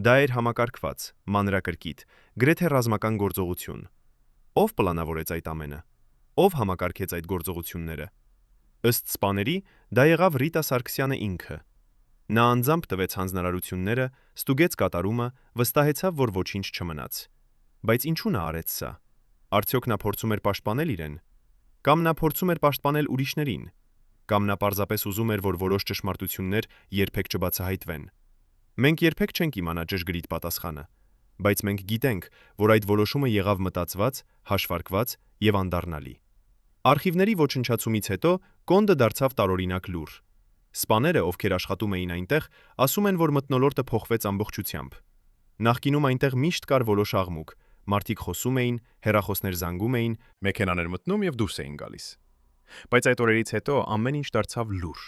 Դա էր համակարգված, մանրակրկիտ, գրեթե ռազմական գործողություն։ Ով պլանավորեց այդ ամենը։ Ով համակարգեց այդ գործողությունները։ Ըստ սպաների, դա եղավ Ռիտա Սարգսյանը ինքը։ Նա անձամբ տվեց հանձնարարությունները, ստուգեց կատարումը, վստահեցավ, որ ոչինչ չմնաց։ Բայց ինչու նա արեց սա։ Արդյոք նա փորձում էր պաշտպանել իրեն։ Կամ նա փորձում էր պաշտպանել ուրիշներին։ Կամ նա պարզապես ուզում էր, որ որոշ ճշմարտություններ երբեք չբացահայտվեն։ Մենք երբեք չենք իմանա ճշգրիտ պատասխանը, բայց մենք գիտենք, որ այդ որոշումը եղավ մտածված, հաշվարկված եւ անդառնալի։ Արխիվների ոչնչացումից հետո Կոնդը դարձավ տարօրինակ լուր։ Սպաները, ովքեր աշխատում էին այնտեղ, ասում են, որ մթնոլորտը փոխվեց ամբողջությամբ։ Նախկինում այնտեղ միշտ կար որոշ աղմուկ, մարդիկ խոսում էին, հեռախոսներ զանգում էին, մեքենաներ մտնում եւ դուրս էին գալիս։ Բայց այդ օրերից հետո ամեն ինչ դարձավ լուր։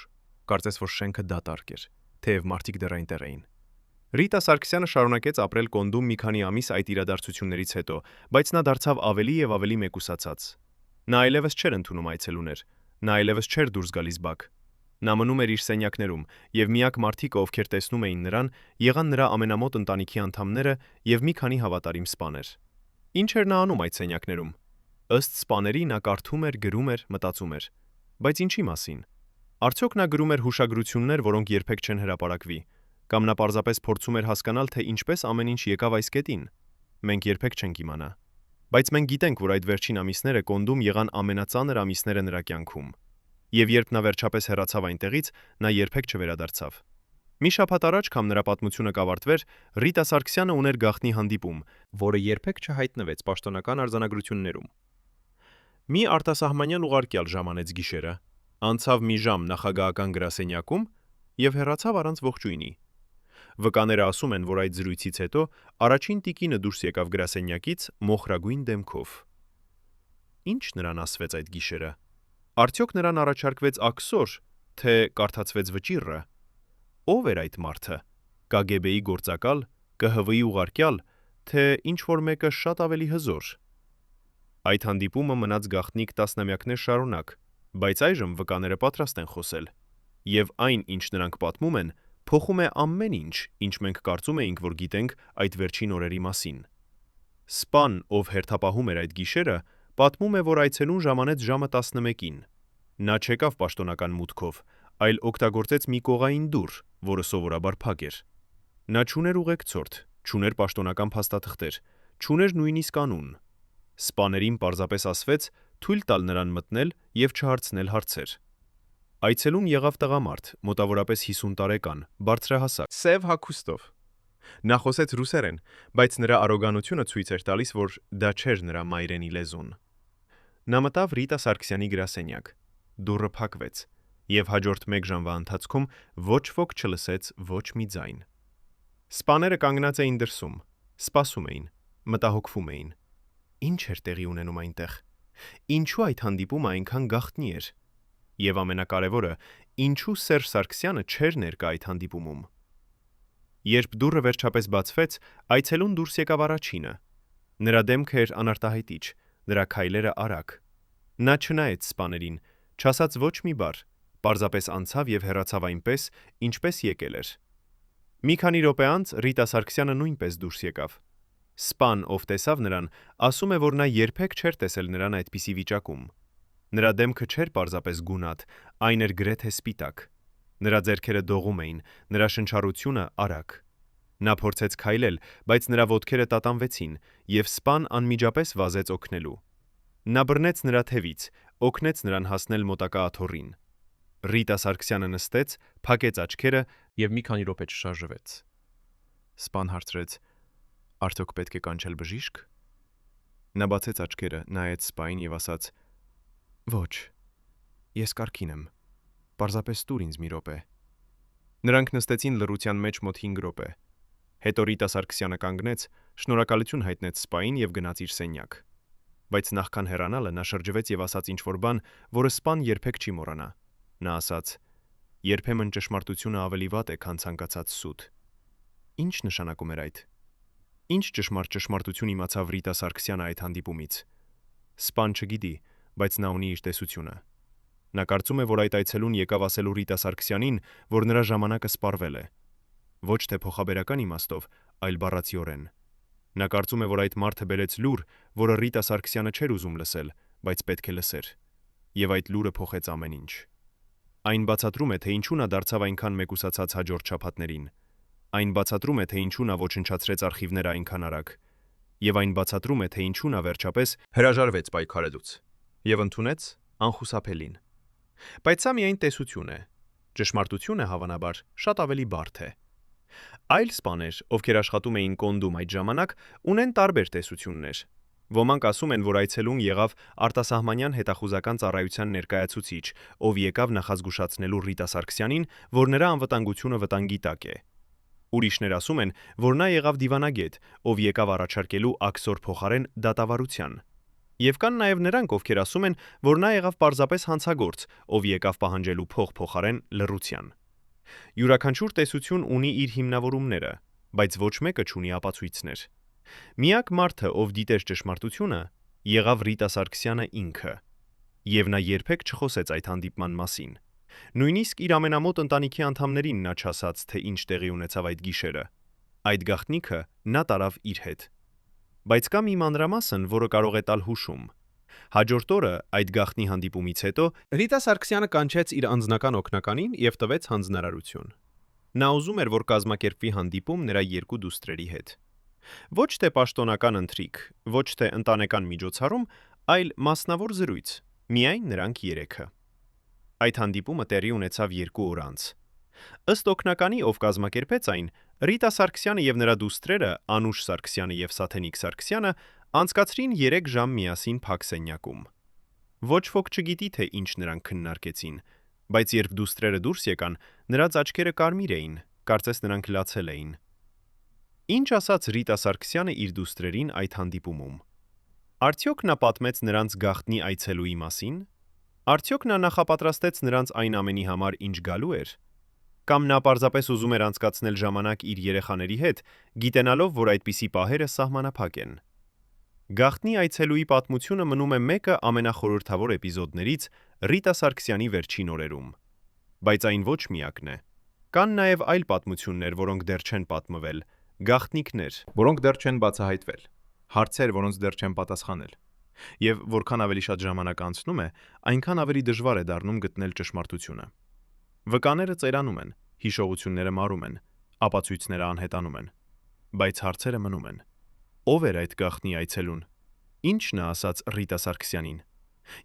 Կարծես որ շենքը դատարկ էր, թեև մարդիկ դեռ այնտեղ էին։ Ռիտա Սարգսյանը շարունակեց ապրել Կոնդում մի քանի ամիս այդ իրադարձություններից հետո, բայց նա դարձավ ավելի եւ ավելի մեկուսացած։ Նա այլևս չէր ընդունում այցելուներ, նա այլևս չէր դուրս գալիս բակ։ Նա մնում էր իր սենյակներում, եւ միակ մարդիկը, ովքեր տեսնում էին նրան, եղան նրա ամենամոտ ընտանիքի անդամները եւ մի քանի հավատարիմ սպաներ։ Ինչ էր նա անում այդ սենյակներում։ Ըստ սպաների նա կարդում էր, գրում էր, մտածում էր։ Բայց ինչի մասին։ Արդյոք նա գրում էր հուշագրություններ, որոնք երբեք չեն հրապարակվի, կամ նա պարզապես փորձում էր հասկանալ, թե ինչպես ամեն ինչ եկավ այս կետին։ Մենք երբեք չենք իմանա։ Բայց մենք գիտենք, որ այդ վերջին ամիսները Կոնդում եղան ամենածանր ամիսները նրա կյանքում։ Եվ երբ նա վերջապես հեռացավ այնտեղից, նա երբեք չվերադարձավ։ Մի շաբաթ առաջ, քան նրա պատմությունը կավարտվեր, Ռիտա Սարգսյանը ուներ գաղտնի հանդիպում, որը երբեք չհայտնվեց պաշտոնական արձանագրություններում։ Մի արտասահմանյան ուղարկյալ ժամանեց գիշերը, անցավ մի ժամ նախագահական գրասենյակում եւ հեռացավ առանց ողջույնի։ Վկաները ասում են, որ այդ զրույցից հետո առաջին տիկինը դուրս եկավ գրասենյակից մոխրագույն դեմքով։ Ինչ նրան ասվեց այդ գիշերը։ Արդյոք նրան առաջարկվեց աքսոր, թե կարդացվեց վճիռը։ Ով էր այդ մարդը։ KGB-ի գործակալ, ԿՀՎ-ի ուղարկյալ, թե ինչ որ մեկը շատ ավելի հզոր։ Այդ հանդիպումը մնաց գաղտնիք տասնամյակներ շարունակ, բայց այժմ վկաները պատրաստ են խոսել։ Եվ այն, ինչ նրանք պատմում են, փոխում է ամեն ինչ, ինչ մենք կարծում էինք, որ գիտենք այդ վերջին օրերի մասին։ Սպան, ով հերթապահում էր այդ գիշերը, պատմում է, որ այցելուն ժամանեց ժամը 11-ին։ Նա չեկավ պաշտոնական մուտքով, այլ օգտագործեց մի կողային դուռ, որը սովորաբար փակ էր։ Նա չուներ ուղեկցորդ, չուներ պաշտոնական փաստաթղթեր, չուներ նույնիսկ անուն։ Սպաներին պարզապես ասվեց թույլ տալ նրան մտնել եւ չհարցնել հարցեր։ Այցելուն եղավ տղամարդ, մոտավորապես 50 տարեկան, բարձրահասակ, սև հագուստով։ Նա խոսեց ռուսերեն, բայց նրա արոգանությունը ցույց էր տալիս, որ դա չէր նրա մայրենի լեզուն։ Նա մտավ Ռիտա Սարգսյանի գրասենյակ։ Դուռը փակվեց, եւ հաջորդ 1 ժամվա ընթացքում ոչ ոք չլսեց ոչ մի ձայն։ Սպաները կանգնած էին դրսում, սպասում էին, մտահոգվում էին։ Ինչ էր տեղի ունենում այնտեղ։ Ինչու այդ հանդիպումը այնքան գաղտնի էր։ Եվ ամենակարևորը, ինչու Սերժ Սարգսյանը չէր ներկա այդ հանդիպումում։ Երբ դուռը վերջապես բացվեց, այցելուն դուրս եկավ առաջինը։ Նրա դեմքը էր անարտահայտիչ, նրա քայլերը արագ։ Նա չնայեց սպաներին, չասաց ոչ մի բառ, պարզապես անցավ եւ հեռացավ այնպես, ինչպես եկել էր։ Մի քանի րոպե անց Ռիտա Սարգսյանը նույնպես դուրս եկավ։ Սպան, ով տեսավ նրան, ասում է, որ նա երբեք չէր տեսել նրան այդպիսի վիճակում։ Նրա դեմքը չէր պարզապես գունատ, այն էր գրեթե սպիտակ։ Նրա ձեռքերը դողում էին, նրա շնչառությունը արագ։ Նա փորձեց քայլել, բայց նրա ոտքերը տատանվեցին, եւ սպան անմիջապես վազեց օգնելու։ Նա բռնեց նրա թևից, օգնեց նրան հասնել մոտակա աթոռին։ Ռիտա Սարգսյանը նստեց, փակեց աչքերը եւ մի քանի րոպե չշարժվեց։ Սպան հարցրեց. Արդյոք պետք է կանչել բժիշկ։ Նա բացեց աչքերը, նայեց սպային եւ ասաց. Ոչ, ես կարգին եմ, պարզապես տուր ինձ մի րոպե։ Նրանք նստեցին լռության մեջ մոտ 5 րոպե։ Հետո Ռիտա Սարգսյանը կանգնեց, շնորհակալություն հայտնեց սպային եւ գնաց իր սենյակ։ Բայց նախքան հեռանալը նա շրջվեց եւ ասաց ինչ-որ բան, որը սպան երբեք չի մոռանա։ Նա ասաց. «Երբեմն ճշմարտությունը ավելի վատ է, քան ցանկացած սուտ»։ Ինչ նշանակում էր այդ։ Ինչ ճշմարտություն իմացավ Ռիտա Սարգսյանը այդ հանդիպումից։ Սպան չգիտի, բայց նա ունի իր տեսությունը։ Նա կարծում է, որ այդ այցելուն եկավ ասելու Ռիտա Սարգսյանին, որ նրա ժամանակը սպառվել է։ Ոչ թե փոխաբերական իմաստով, այլ բառացիորեն։ Նա կարծում է, որ այդ մարդը բերեց լուր, որը Ռիտա Սարգսյանը չէր ուզում լսել, բայց պետք է լսեր։ Եվ այդ լուրը փոխեց ամեն ինչ։ Այն բացատրում է, թե ինչու նա դարձավ այնքան մեկուսացած հաջորդ շաբաթներին։ Այն բացատրում է, թե ինչու նա ոչնչացրեց արխիվները այնքան արագ։ Եվ այն բացատրում է, թե ինչու նա վերջապես հրաժարվեց պայքարելուց եւ ընդունեց անխուսափելին։ Բայց սա միայն տեսություն է։ Ճշմարտությունը, հավանաբար, շատ ավելի բարդ է։ Այլ սպաներ, ովքեր աշխատում էին Կոնդում այդ ժամանակ, ունեն տարբեր տեսություններ։ Ոմանք ասում են, որ այցելուն եղավ արտասահմանյան հետախուզական ծառայության ներկայացուցիչ, ով եկավ նախազգուշացնելու Ռիտա Սարգսյանին, որ նրա անվտանգությունը վտանգի տակ է։ Ուրիշներ ասում են, որ նա եղավ դիվանագետ, ով եկավ առաջարկելու աքսոր փոխարեն դատավարության։ Եվ կան նաև նրանք, ովքեր ասում են, որ նա եղավ պարզապես հանցագործ, ով եկավ պահանջելու փող փոխարեն լռության։ Յուրաքանչյուր տեսություն ունի իր հիմնավորումները, բայց ոչ մեկը չունի ապացույցներ։ Միակ մարդը, ով դիտեր ճշմարտությունը, եղավ Ռիտա Սարգսյանը ինքը։ Եվ նա երբեք չխոսեց այդ հանդիպման մասին։ Նույնիսկ իր ամենամոտ ընտանիքի անդամներին նա չասաց, թե ինչ տեղի ունեցավ այդ գիշերը։ Այդ գաղտնիքը նա տարավ իր հետ։ Բայց կա մի մանրամասն, որը կարող է տալ հուշում։ Հաջորդ օրը այդ գաղտնի հանդիպումից հետո Ռիտա Սարգսյանը կանչեց իր անձնական օգնականին եւ տվեց հանձնարարություն։ Նա ուզում էր, որ կազմակերպվի հանդիպում նրա երկու դուստրերի հետ։ Ոչ թե պաշտոնական ընթրիք, ոչ թե ընտանեկան միջոցառում, այլ մասնավոր զրույց, միայն նրանք երեքը։ Այդ հանդիպումը տեղի ունեցավ 2 օր անց։ Ըստ օգնականի, ով կազմակերպեց այն, Ռիտա Սարգսյանը եւ նրա դուստրերը Անուշ Սարգսյանը եւ Սաթենիկ Սարգսյանը անցկացրին 3 ժամ միասին փակ սենյակում։ Ոչ ոք չգիտի, թե ինչ նրանք քննարկեցին, բայց երբ դուստրերը դուրս եկան, նրանց աչքերը կարմիր էին, կարծես նրանք լացել էին։ Ինչ ասաց Ռիտա Սարգսյանը իր դուստրերին այդ հանդիպումում։ Արդյոք նա պատմեց նրանց գաղտնի այցելուի մասին։ Արդյոք նա նախապատրաստեց նրանց այն ամենի համար, ինչ գալու էր։ Կամ նա պարզապես ուզում էր անցկացնել ժամանակ իր երեխաների հետ, գիտենալով, որ այդպիսի պահերը սահմանափակ են։ Գաղտնի այցելուի պատմությունը մնում է մեկը ամենախորհրդավոր էպիզոդներից Ռիտա Սարգսյանի վերջին օրերում։ Բայց այն ոչ միակն է։ Կան նաև այլ պատմություններ, որոնք դեռ չեն պատմվել, գաղտնիքներ, որոնք դեռ չեն բացահայտվել, հարցեր, որոնց դեռ չեն պատասխանել։ Եվ որքան ավելի շատ ժամանակ անցնում է, այնքան ավելի դժվար է դառնում գտնել ճշմարտությունը։ Վկաները ծերանում են, հիշողությունները մարում են, ապացույցները անհետանում են, բայց հարցերը մնում են։ Ո՞վ էր այդ գաղտնի այցելուն։ Ինչ նա ասաց Ռիտա Սարգսյանին։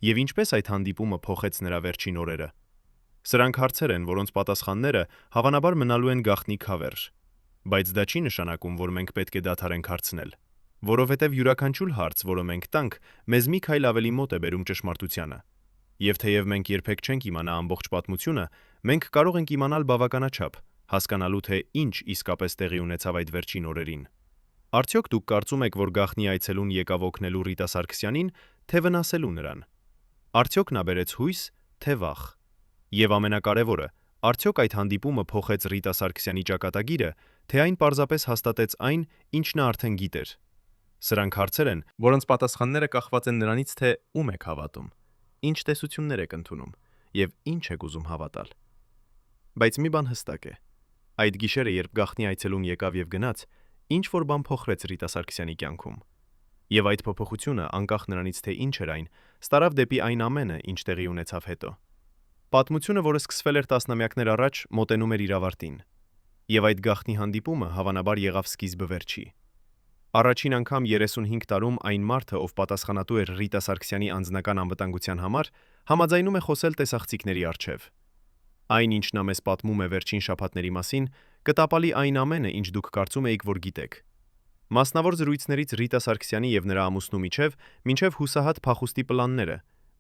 Եվ ինչպես այդ հանդիպումը փոխեց նրա վերջին օրերը։ Սրանք հարցեր են, որոնց պատասխանները հավանաբար մնալու են գաղտնի քավերժ։ Բայց դա չի նշանակում, որ մենք պետք է դադարենք հարցնել, որովհետև յուրաքանչյուր հարց, որը մենք տանք, մեզ մի քայլ ավելի մոտ է բերում ճշմարտությանը։ Եվ թեև մենք երբեք չենք իմանա ամբողջ պատմությունը, մենք կարող ենք իմանալ բավականաչափ, հասկանալու թե ինչ իսկապես տեղի ունեցավ այդ վերջին օրերին։ Արդյոք դուք կարծում եք, որ գաղտնի այցելուն եկավ օգնելու Ռիտա Սարգսյանին, թե վնասելու նրան։ Արդյոք նա բերեց հույս, թե վախ։ Եվ ամենակարևորը, արդյոք այդ հանդիպումը փոխեց Ռիտա Սարգսյանի ճակատագիրը, թե այն պարզապես հաստատեց այն, ինչ նա արդեն գիտեր։ Սրանք հարցեր են, որոնց պատասխանները կախված են նրանից, թե ում եք հավատում, ինչ տեսություններ եք ընդունում եւ ինչ եք ուզում հավատալ։ Բայց մի բան հստակ է։ Այդ գիշերը, երբ գաղտնի այցելուն եկավ եւ գնաց, ինչ որ բան փոխվեց Ռիտա Սարգսյանի կյանքում։ Եվ այդ փոփոխությունը, անկախ նրանից, թե ինչ էր այն, ստարավ դեպի այն ամենը, ինչ տեղի ունեցավ հետո։ Պատմությունը, որը սկսվել էր տասնամյակներ առաջ, մոտենում էր իր ավարտին։ Եվ այդ գաղտնի հանդիպումը հավանաբար եղավ սկիզբը վերջի։ Առաջին անգամ 35 տարում այն մարդը, ով պատասխանատու էր Ռիտա Սարգսյանի անձնական անվտանգության համար, համաձայնում է խոսել տեսախցիկների առջև։ Այն, ինչ նա մեզ պատմում է վերջին շաբաթների մասին, կտապալի այն ամենը, ինչ դուք կարծում էիք, որ գիտեք։ Մասնավոր զրույցներից Ռիտա Սարգսյանի եւ նրա ամուսնու միջև, մինչև հուսահատ փախուստի պլանները,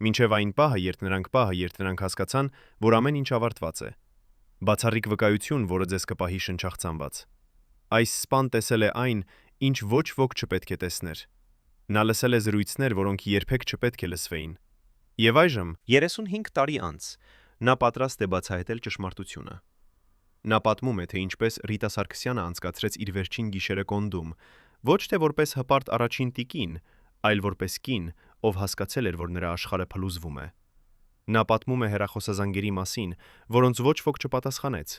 մինչև այն պահը, երբ նրանք հասկացան, որ ամեն ինչ ավարտված է։ Բացառիկ վկայություն, որը ձեզ կպահի շնչախցանված։ Այս սպան տեսել է այն, ինչ ոչ ոք չպետք է տեսներ։ Նա լսել է զրույցներ, որոնք երբեք չպետք է լսվեին։ Եվ այժմ, 35 տարի անց, նա պատրաստ է բացահայտել ճշմարտությունը։ Նա պատմում է, թե ինչպես Ռիտա Սարգսյանը անցկացրեց իր վերջին գիշերը Կոնդում, ոչ թե որպես հպարտ առաջին տիկին, այլ որպես կին, ով հասկացել էր, որ նրա աշխարհը փլուզվում է։ Նա պատմում է հեռախոսազանգերի մասին, որոնց ոչ ոք չպատասխանեց,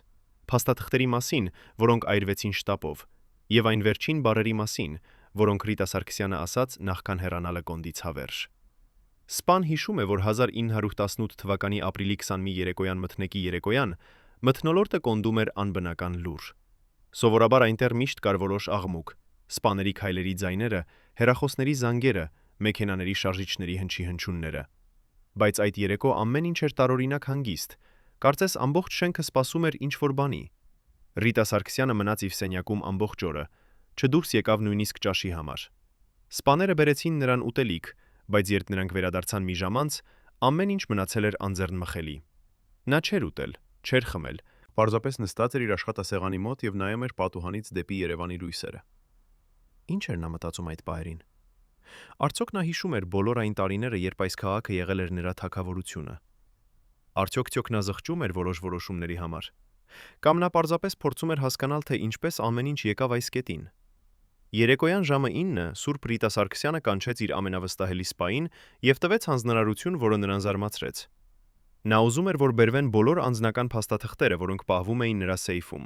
փաստաթղթերի մասին, որոնք այրվեցին շտապով, եւ այն վերջին բառերի մասին, որոնք Ռիտա Սարգսյանը ասաց նախքան հեռանալը Կոնդից հավերժ։ Սպան հիշում է, որ 1918 թվականի ապրիլի 21 երեկոյան մթնեկի երեկոյան մթնոլորտը Կոնդում էր անբնական լուր։ Սովորաբար այնտեղ միշտ կար որոշ աղմուկ, սպաների քայլերի ձայները, հեռախոսների զանգերը, մեքենաների շարժիչների հնչի-հնչյունները։ Բայց այդ երեկո ամեն ինչ էր տարօրինակ հանգիստ, կարծես ամբողջ շենքը սպասում էր ինչ-որ բանի։ Ռիտա Սարգսյանը մնաց իր սենյակում ամբողջ օրը, չդուրս եկավ նույնիսկ ճաշի համար։ Սպաները բերեցին նրան ուտելիք, բայց երբ նրանք վերադարձան մի ժամ անց, ամեն ինչ մնացել էր անձեռնմխելի։ Նա չէր ուտել, չէր խմել, պարզապես նստած էր իր աշխատասեղանի մոտ եւ նայում էր պատուհանից դեպի Երևանի լույսերը։ Ինչ էր նա մտածում այդ պահերին։ Արդյոք նա հիշում էր բոլոր այն տարիները, երբ այս քաղաքը եղել էր նրա թագավորությունը։ Արդյոք նա զղջում էր որոշ որոշումների համար։ Կամ նա պարզապես փորձում էր հասկանալ, թե ինչպես ամեն ինչ եկավ այս կետին։ Երեկոյան ժամը 9 Սուրբ Ռիտա Սարգսյանը կանչեց իր ամենավստահելի սպային եւ տվեց հանձնարարություն, որը նրան զարմացրեց։ Նա ուզում էր, որ բերվեն բոլոր անձնական փաստաթղթերը, որոնք պահվում էին նրա սեյֆում։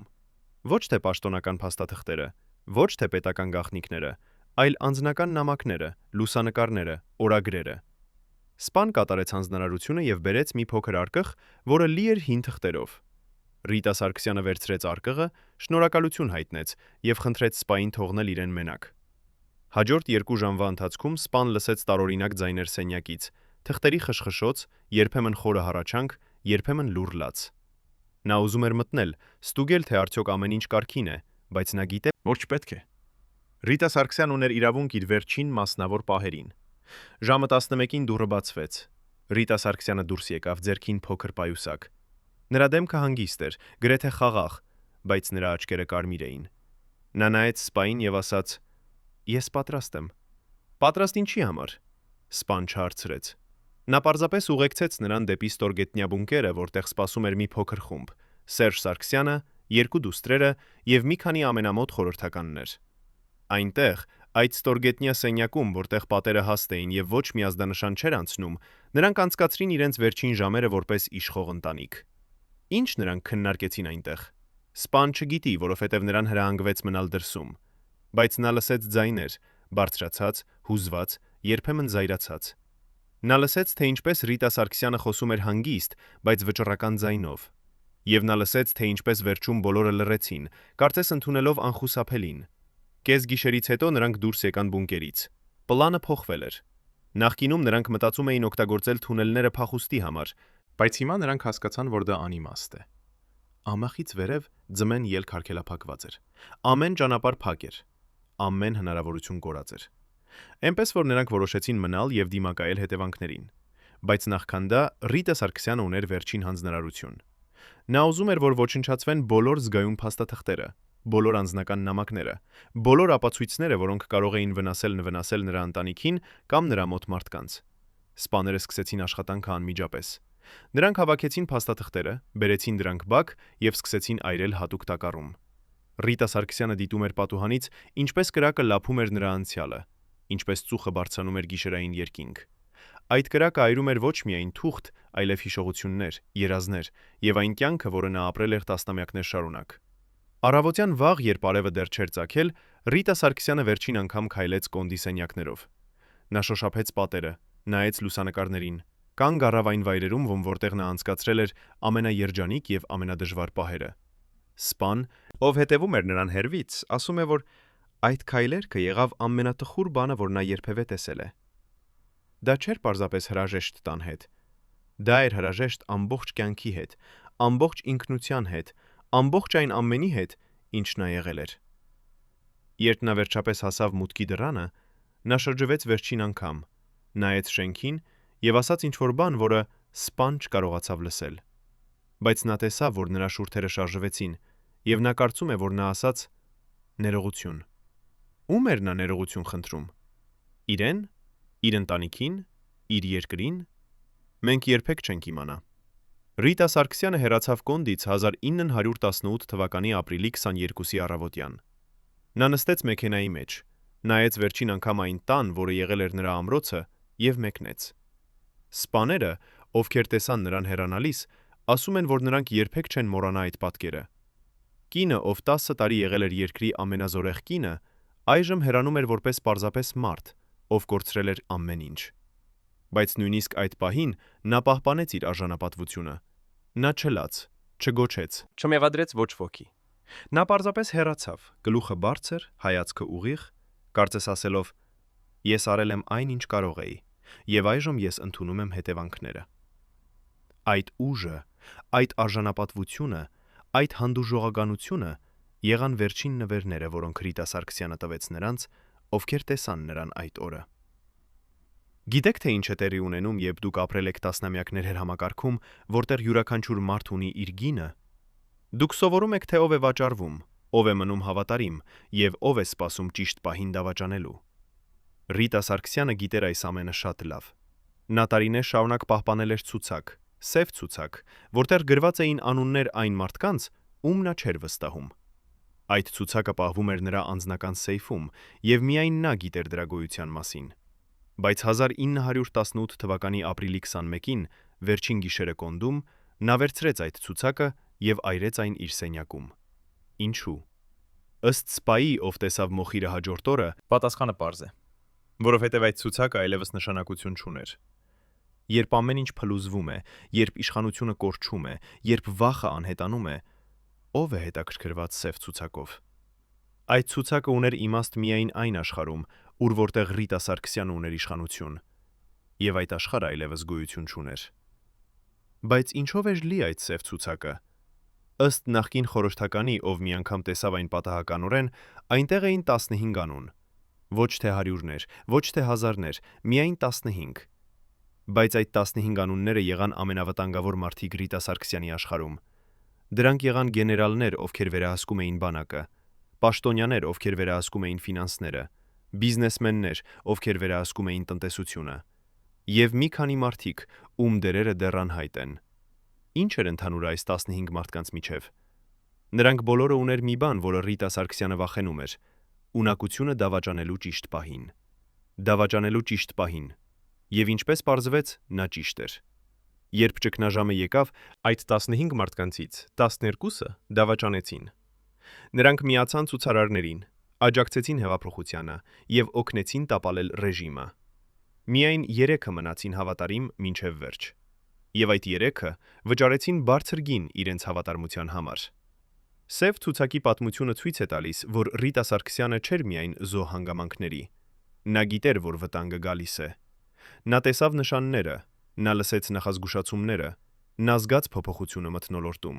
Ոչ թե պաշտոնական փաստաթղթերը, ոչ թե պետական գաղտնիքները, այլ անձնական նամակները, լուսանկարները, օրագրերը։ Սպան կատարեց հանձնարարությունը եւ բերեց մի փոքր արկղ, որը լի էր հին թղթերով։ Ռիտա Սարգսյանը վերցրեց արկղը, շնորհակալություն հայտնեց եւ խնդրեց սպային թողնել իրեն մենակ։ Հաջորդ 2 ժամվա ընթացքում սպան լսեց տարօրինակ ձայներ սենյակից, թղթերի խշխշոց, երբեմն խորը հառաչանք, երբեմն լուռ լաց։ Նա ուզում էր մտնել, ստուգել, թե արդյոք ամեն ինչ կարգին է, բայց նա գիտե, որ չպետք է։ Ռիտա Սարգսյանն ուներ իրավունք իր վերջին մասնավոր պահերին։ Ժամը 11-ին դուռը բացվեց։ Ռիտա Սարգսյանը դուրս եկավ, ձեռքին փոքր պայուսակ։ Նրա դեմքը հանգիստ էր, գրեթե խաղաղ, բայց նրա աչքերը կարմիր էին։ Նա նայեց սպային եւ ասաց. «Ես պատրաստ եմ»։ «Պատրաստ ինչի համար»։ Սպան չհարցրեց։ Նա պարզապես ուղեկցեց նրան դեպի ստորգետնյա բունկերը, որտեղ սպասում էր մի փոքր խումբ՝ Սերժ Սարգսյանը, 2 դուստրերը եւ մի քանի ամենամոտ խորհրդականներ։ Այնտեղ, այդ ստորգետնյա սենյակում, որտեղ պատերը հաստ էին եւ ոչ մի ազդանշան չէր անցնում, նրանք անցկացրին իրենց վերջին ժամերը որպես իշխող ընտանիք։ Ինչ նրանք քննարկեցին այնտեղ։ Սպան չգիտի, որովհետև նրան հրահանգվեց մնալ դրսում, բայց նա լսեց ձայներ, բարձրացած, հուզված, երբեմն զայրացած։ Նա լսեց, թե ինչպես Ռիտա Սարգսյանը խոսում էր հանգիստ, բայց վճռական ձայնով։ Եվ նա լսեց, թե ինչպես վերջում բոլորը լռեցին, կարծես ընդունելով անխուսափելին։ Կես գիշերից հետո նրանք դուրս եկան բունկերից։ Պլանը փոխվել էր։ Նախկինում նրանք մտածում էին օգտագործել թունելները փախուստի համար, բայց հիմա նրանք հասկացան, որ դա անիմաստ է։ Ամախից վերև ձմեն ելք արգելափակված էր։ Ամեն ճանապարհ փակ էր։ Ամեն հնարավորություն կորած էր։ Էնպես որ նրանք որոշեցին մնալ եւ դիմակայել հետևանքներին։ Բայց նախքան դա Ռիտա Սարգսյանը ուներ վերջին հանձնարարություն։ Նա ուզում էր, որ ոչնչացվեն բոլոր զգայուն փաստաթղթերը, բոլոր անձնական նամակները, բոլոր ապացույցները, որոնք կարող էին վնասել նրա ընտանիքին կամ նրա մոտ մարդկանց։ Սպաները սկսեցին աշխատանքը անմիջապես։ Նրանք հավաքեցին փաստաթղթերը, բերեցին դրանք բակ եւ սկսեցին այրել հատուկ տակառում։ Ռիտա Սարգսյանը դիտում էր պատուհանից, ինչպես կրակը լափում էր նրա անցյալը, ինչպես ծուխը բարձրանում էր գիշերային երկինք։ Այդ կրակը այրում էր ոչ միայն թուղթ, այլև հիշողություններ, երազներ եւ այն կյանքը, որը նա ապրել էր տասնամյակներ շարունակ։ Առավոտյան վաղ, երբ արևը դեռ չէր ծագել, Ռիտա Սարգսյանը վերջին անգամ քայլեց Կոնդի սենյակներով։ Նա շոշափեց պատերը, նայեց լուսանկարներին, կանգ առավ այն վայրերում, որտեղ նա անցկացրել էր ամենաերջանիկ եւ ամենադժվար պահերը։ Սպան, ով հետևում էր նրան հեռվից, ասում է, որ այդ քայլերքը եղավ ամենատխուր բանը, որ նա երբևէ տեսել է։ Դա չէր պարզապես հրաժեշտ տան հետ։ Դա էր հրաժեշտ ամբողջ կյանքի հետ, ամբողջ ինքնության հետ, ամբողջ այն ամենի հետ, ինչ նա եղել էր։ Երբ նա վերջապես հասավ մուտքի դռանը, նա շրջվեց վերջին անգամ, նայեց շենքին եւ ասաց ինչ-որ բան, որը սպան չկարողացավ լսել։ Բայց նա տեսավ, որ նրա շուրթերը շարժվեցին, եւ նա կարծում է, որ նա ասաց. «Ներողություն»։ Ում էր նա ներողություն խնդրում։ Իրեն, իր ընտանիքին, իր երկրին։ Մենք երբեք չենք իմանա։ Ռիտա Սարգսյանը հեռացավ Կոնդից 1918 թվականի ապրիլի 22-ի առավոտյան։ Նա նստեց մեքենայի մեջ, նայեց վերջին անգամ այն տան, որը եղել էր նրա ամրոցը, եւ մեկնեց։ Սպաները, ովքեր տեսան նրան հեռանալիս, ասում են, որ նրանք երբեք չեն մոռանա այդ պատկերը։ Կինը, ով 10 տարի եղել էր երկրի ամենազորեղ կինը, այժմ հեռանում էր որպես պարզապես մարդ, ով կորցրել էր ամեն ինչ։ Բայց նույնիսկ այդ պահին նա պահպանեց իր արժանապատվությունը։ Նա չլաց, չգոչեց, չմեղադրեց ոչ ոքի։ Նա պարզապես հեռացավ, գլուխը բարձր, հայացքը ուղիղ, կարծես ասելով. «Ես արել եմ այն, ինչ կարող էի, եւ այժմ ես ընդունում եմ հետևանքները»։ Այդ ուժը, այդ արժանապատվությունը, այդ հանդուրժողականությունը եղան վերջին նվերները, որոնք Ռիտա Սարգսյանը տվեց նրանց, ովքեր տեսան նրան այդ օրը։ Գիտեք, թե ինչ է տեղի ունենում, երբ դուք ապրել եք տասնամյակներ համակարգում, որտեղ յուրաքանչյուր մարդ ունի իր գինը։ Դուք սովորում եք, թե ով է վաճառվում, ով է մնում հավատարիմ եւ ով է սպասում ճիշտ պահին դավաճանելու։ Ռիտա Սարգսյանը գիտեր այս ամենը շատ լավ։ Նա տարիներ շարունակ պահպանել էր ցուցակ, սև ցուցակ, որտեղ գրված էին անուններ այն մարդկանց, ում նա չէր վստահում։ Այդ ցուցակը պահվում էր նրա անձնական սեյֆում, եւ միայն նա գիտեր դրա գոյության մասին։ Բայց 1918 թվականի ապրիլի 21-ին, վերջին գիշերը Կոնդում, նա վերցրեց այդ ցուցակը եւ այրեց այն իր սենյակում։ Ինչու՞։ Ըստ սպայի, ով տեսավ մոխիրը հաջորդ օրը, պատասխանը պարզ է, որովհետեւ այդ ցուցակը այլևս նշանակություն չուներ։ Երբ ամեն ինչ փլուզվում է, երբ իշխանությունը կորչում է, երբ վախը անհետանում է, ով է հետաքրքրված սև ցուցակով։ Այդ ցուցակը ուներ իմաստ միայն այն աշխարհում, ուր որտեղ Ռիտա Սարգսյանը ուներ իշխանություն, եւ այդ աշխարհը այլևս գոյություն չուներ։ Բայց ինչով էր լի այդ սև ցուցակը։ Ըստ նախկին խորհրդականի, ով մի անգամ տեսավ այն պատահականորեն, այնտեղ էին 15 անուն։ Ոչ թե հարյուրներ, ոչ թե հազարներ, միայն 15։ Բայց այդ 15 անունները եղան ամենավտանգավոր մարդիկ Ռիտա Սարգսյանի աշխարհում։ Դրանք եղան գեներալներ, ովքեր վերահսկում էին բանակը, պաշտոնյաներ, ովքեր վերահսկում էին ֆինանսները, բիզնեսմեններ, ովքեր վերահսկում էին տնտեսությունը, եւ մի քանի մարդիկ, ում դերերը դեռ անհայտ են։ Ինչ էր ընդհանուր այս 15 մարդկանց միջև։ Նրանք բոլորը ուներ մի բան, որը Ռիտա Սարգսյանը վախենում էր՝ ունակությունը դավաճանելու ճիշտ պահին։ Դավաճանելու ճիշտ պահին։ Եվ ինչպես պարզվեց, նա ճիշտ էր։ Երբ ճգնաժամը եկավ, այդ 15 մարդկանցից 12-ը դավաճանեցին։ Նրանք միացան ցուցարարներին, աջակցեցին հեղափոխությանը եւ օգնեցին տապալել ռեժիմը։ Միայն 3-ը մնացին հավատարիմ մինչև վերջ։ Եվ այդ 3-ը վճարեցին բարձր գին իրենց հավատարմության համար։ Սև ցուցակի պատմությունը ցույց է տալիս, որ Ռիտա Սարգսյանը չէր միայն զոհ հանգամանքների։ Նա գիտեր, որ վտանգը գալիս է։ Նա տեսավ նշանները, նա լսեց նախազգուշացումները, նա զգաց փոփոխությունը մթնոլորտում,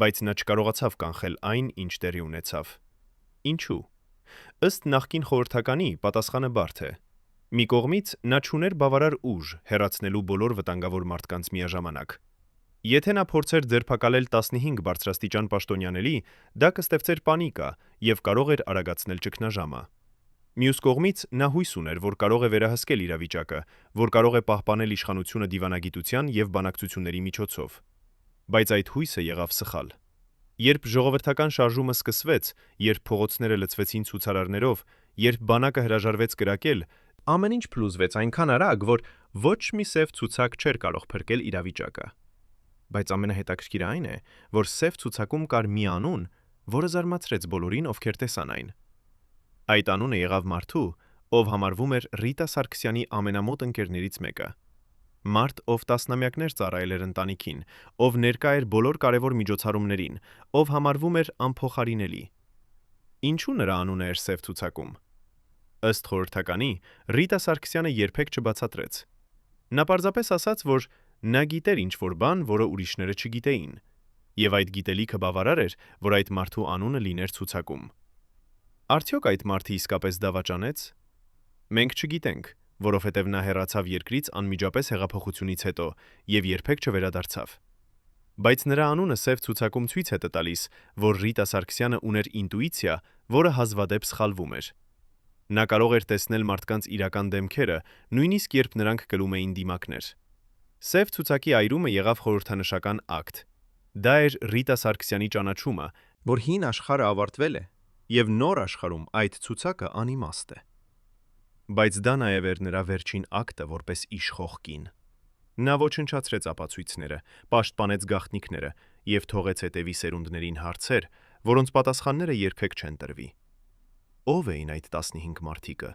բայց նա չկարողացավ կանխել այն, ինչ տեղի ունեցավ։ Ինչու՞։ Ըստ նախկին խորհրդականի, պատասխանը բարդ է։ Մի կողմից նա չուներ բավարար ուժ հեռացնելու բոլոր վտանգավոր մարդկանց միաժամանակ։ Եթե նա փորձեր ձերբակալել 15 բարձրաստիճան պաշտոնյաների, դա կստեղծեր պանիկա եւ կարող էր արագացնել ճգնաժամը։ Մյուս կողմից նա հույս ուներ, որ կարող է վերահսկել իրավիճակը, որ կարող է պահպանել իշխանությունը դիվանագիտության եւ բանակցությունների միջոցով։ Բայց այդ հույսը եղավ սխալ։ Երբ ժողովրդական շարժումը սկսվեց, երբ փողոցները լցվեցին ցուցարարներով, երբ բանակը հրաժարվեց կրակել, ամեն ինչ փլուզվեց այնքան արագ, որ ոչ մի սև ցուցակ չէր կարող փրկել իրավիճակը։ Բայց ամենահետաքրքիրը այն է, որ սև ցուցակում կար մի անուն, որը զարմացրեց բոլորին, ովքեր տեսան այն։ Այդ անունը եղավ մարդու, ով համարվում էր Ռիտա Սարգսյանի ամենամոտ ընկերներից մեկը։ Մարդ, ով տասնամյակներ ծառայել էր ընտանիքին, ով ներկա էր բոլոր կարևոր միջոցառումներին, ով համարվում էր անփոխարինելի։ Ինչու նրա անունը էր սև ցուցակում։ Ըստ խորհրդականի, Ռիտա Սարգսյանը երբեք չբացատրեց։ Նա պարզապես ասաց, որ նա գիտեր ինչ-որ բան, որը ուրիշները չգիտեին, եւ այդ գիտելիքը բավարար էր, որ այդ մարդու անունը լիներ ցուցակում։ Արդյոք այդ մարդը իսկապես դավաճանեց։ Մենք չգիտենք, որովհետև նա հեռացավ երկրից անմիջապես հեղափոխությունից հետո եւ երբեք չվերադարձավ։ Բայց նրա անունը սև ցուցակում ցույց է տալիս, որ Ռիտա Սարգսյանը ուներ ինտուիցիա, որը հազվադեպ սխալվում էր։ Նա կարող էր տեսնել մարդկանց իրական դեմքերը, նույնիսկ երբ նրանք կլում էին դիմակներ։ Սև ցուցակի այրումը եղավ խորհրդանշական ակտ։ Դա էր Ռիտա Սարգսյանի ճանաչումը, որ հին աշխարհը ավարտվել է, եւ նոր աշխարհում այդ ցուցակը անիմաստ է։ Բայց դա նաև էր նրա վերջին ակտը որպես իշխող կին։ Նա ոչնչացրեց ապացույցները, պաշտպանեց գաղտնիքները եւ թողեց հետևի սերունդներին հարցեր, որոնց պատասխանները երբեք չեն տրվի։ Ո՞վ էին այդ 15 մարդիկը։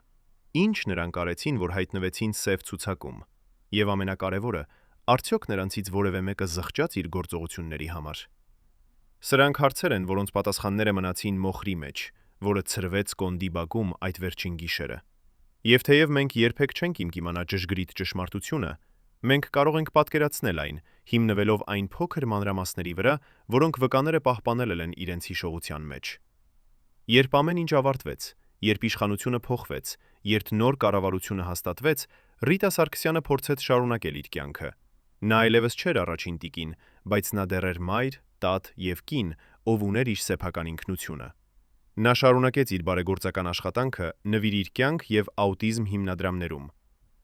Ինչ նրանք արեցին, որ հայտնվեցին սև ցուցակում։ Եվ ամենակարևորը, արդյոք նրանցից որևէ մեկը զղջաց իր գործողությունների համար։ Սրանք հարցեր են, որոնց պատասխանները մնացին մոխրի մեջ, որը ցրվեց կոնդի բակում այդ վերջին գիշերը։ Եվ թեև մենք երբեք չենք իմանա ճշգրիտ ճշմարտությունը, մենք կարող ենք պատկերացնել այն, հիմնվելով այն փոքր մանրամասների վրա, որոնք վկաները պահպանել են իրենց հիշողության մեջ։ Երբ ամեն ինչ ավարտվեց, երբ իշխանությունը փոխվեց, երբ նոր կառավարությունը հաստատվեց, Ռիտա Սարգսյանը փորձեց շարունակել իր կյանքը։ Նա այլևս չէր առաջին տիկին, բայց նա դեռ էր մայր, տատ եւ կին, ով ուներ իր սեփական ինքնությունը։ Նա շարունակեց իր բարեգործական աշխատանքը «Նվիր իր կյանք» եւ «Աուտիզմ» հիմնադրամներում։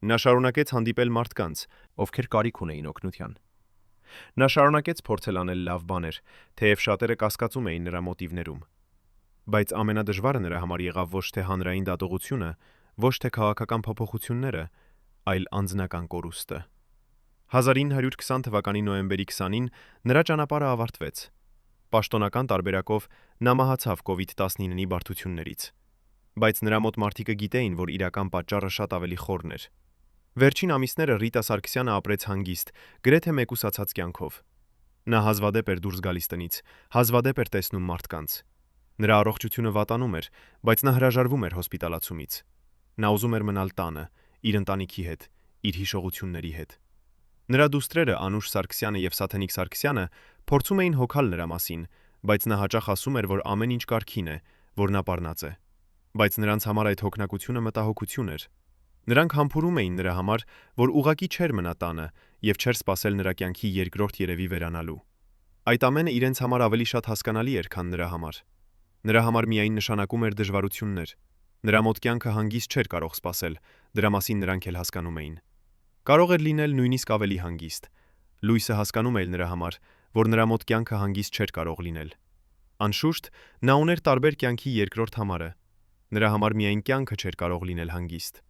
Նա շարունակեց հանդիպել մարդկանց, ովքեր կարիք ունեին օգնության։ Նա շարունակեց փորձել անել լավ բաներ, թեև շատերը կասկածում էին նրա մոտիվներում։ Բայց ամենադժվարը նրա համար եղավ ոչ թե հանրային դատողությունը, ոչ թե քաղաքական փոփոխությունները, այլ անձնական կորուստը։ 1920 թվականի նոյեմբերի 20-ին նրա ճանապարհը ավարտվեց։ Պաշտոնական տարբերակով նա մահացավ COVID-19-ի բարդություններից։ Բայց նրա մոտ մարդիկը գիտեին, որ իրական պատճառը շատ ավելի խորն էր։ Վերջին ամիսները Ռիտա Սարգսյանը ապրեց հանգիստ, գրեթե մեկուսացած կյանքով։ Նա հազվադեպ էր դուրս գալիս տնից, հազվադեպ էր տեսնում մարդկանց։ Նրա առողջությունը վատանում էր, բայց նա հրաժարվում էր հոսպիտալացումից։ Նա ուզում էր մնալ տանը, իր ընտանիքի հետ, իր հիշողությունների հետ։ Նրա դուստրերը Անուշ Սարգսյանը եւ Սաթենիկ Սարգսյանը փորձում էին հոգալ նրա մասին, բայց նա հաճախ ասում էր, որ ամեն ինչ կարգին է, որ նա պառնած է։ Բայց նրանց համար այդ հոգնակությունը մտահոգություն էր։ Նրանք համբուրում էին նրա համար, որ ուղակի չէր մնա տանը եւ չէր սпасել նրա կյանքի երկրորդ երևի վերանալու։ Այդ ամենը իրենց համար ավելի շատ հասկանալի էր, քան նրա համար։ Նրա համար միայն նշանակում էր դժվարություններ։ Նրա մոտ կյանքը հանգիստ չէր կարող սпасել, դրա մասին նրանք էլ հասկանում էին։ Կարող էր լինել նույնիսկ ավելի հանգիստ։ Լույսը հասկանում էր նրա համար, որ նրա մոտ կյանքը հանգիստ չէր կարող լինել։ Անշուշտ, նա ուներ տարբեր կյանքի երկրորդ համարը։ Նրա համար միայն կյանքը չէր կարող լինել հանգիստ։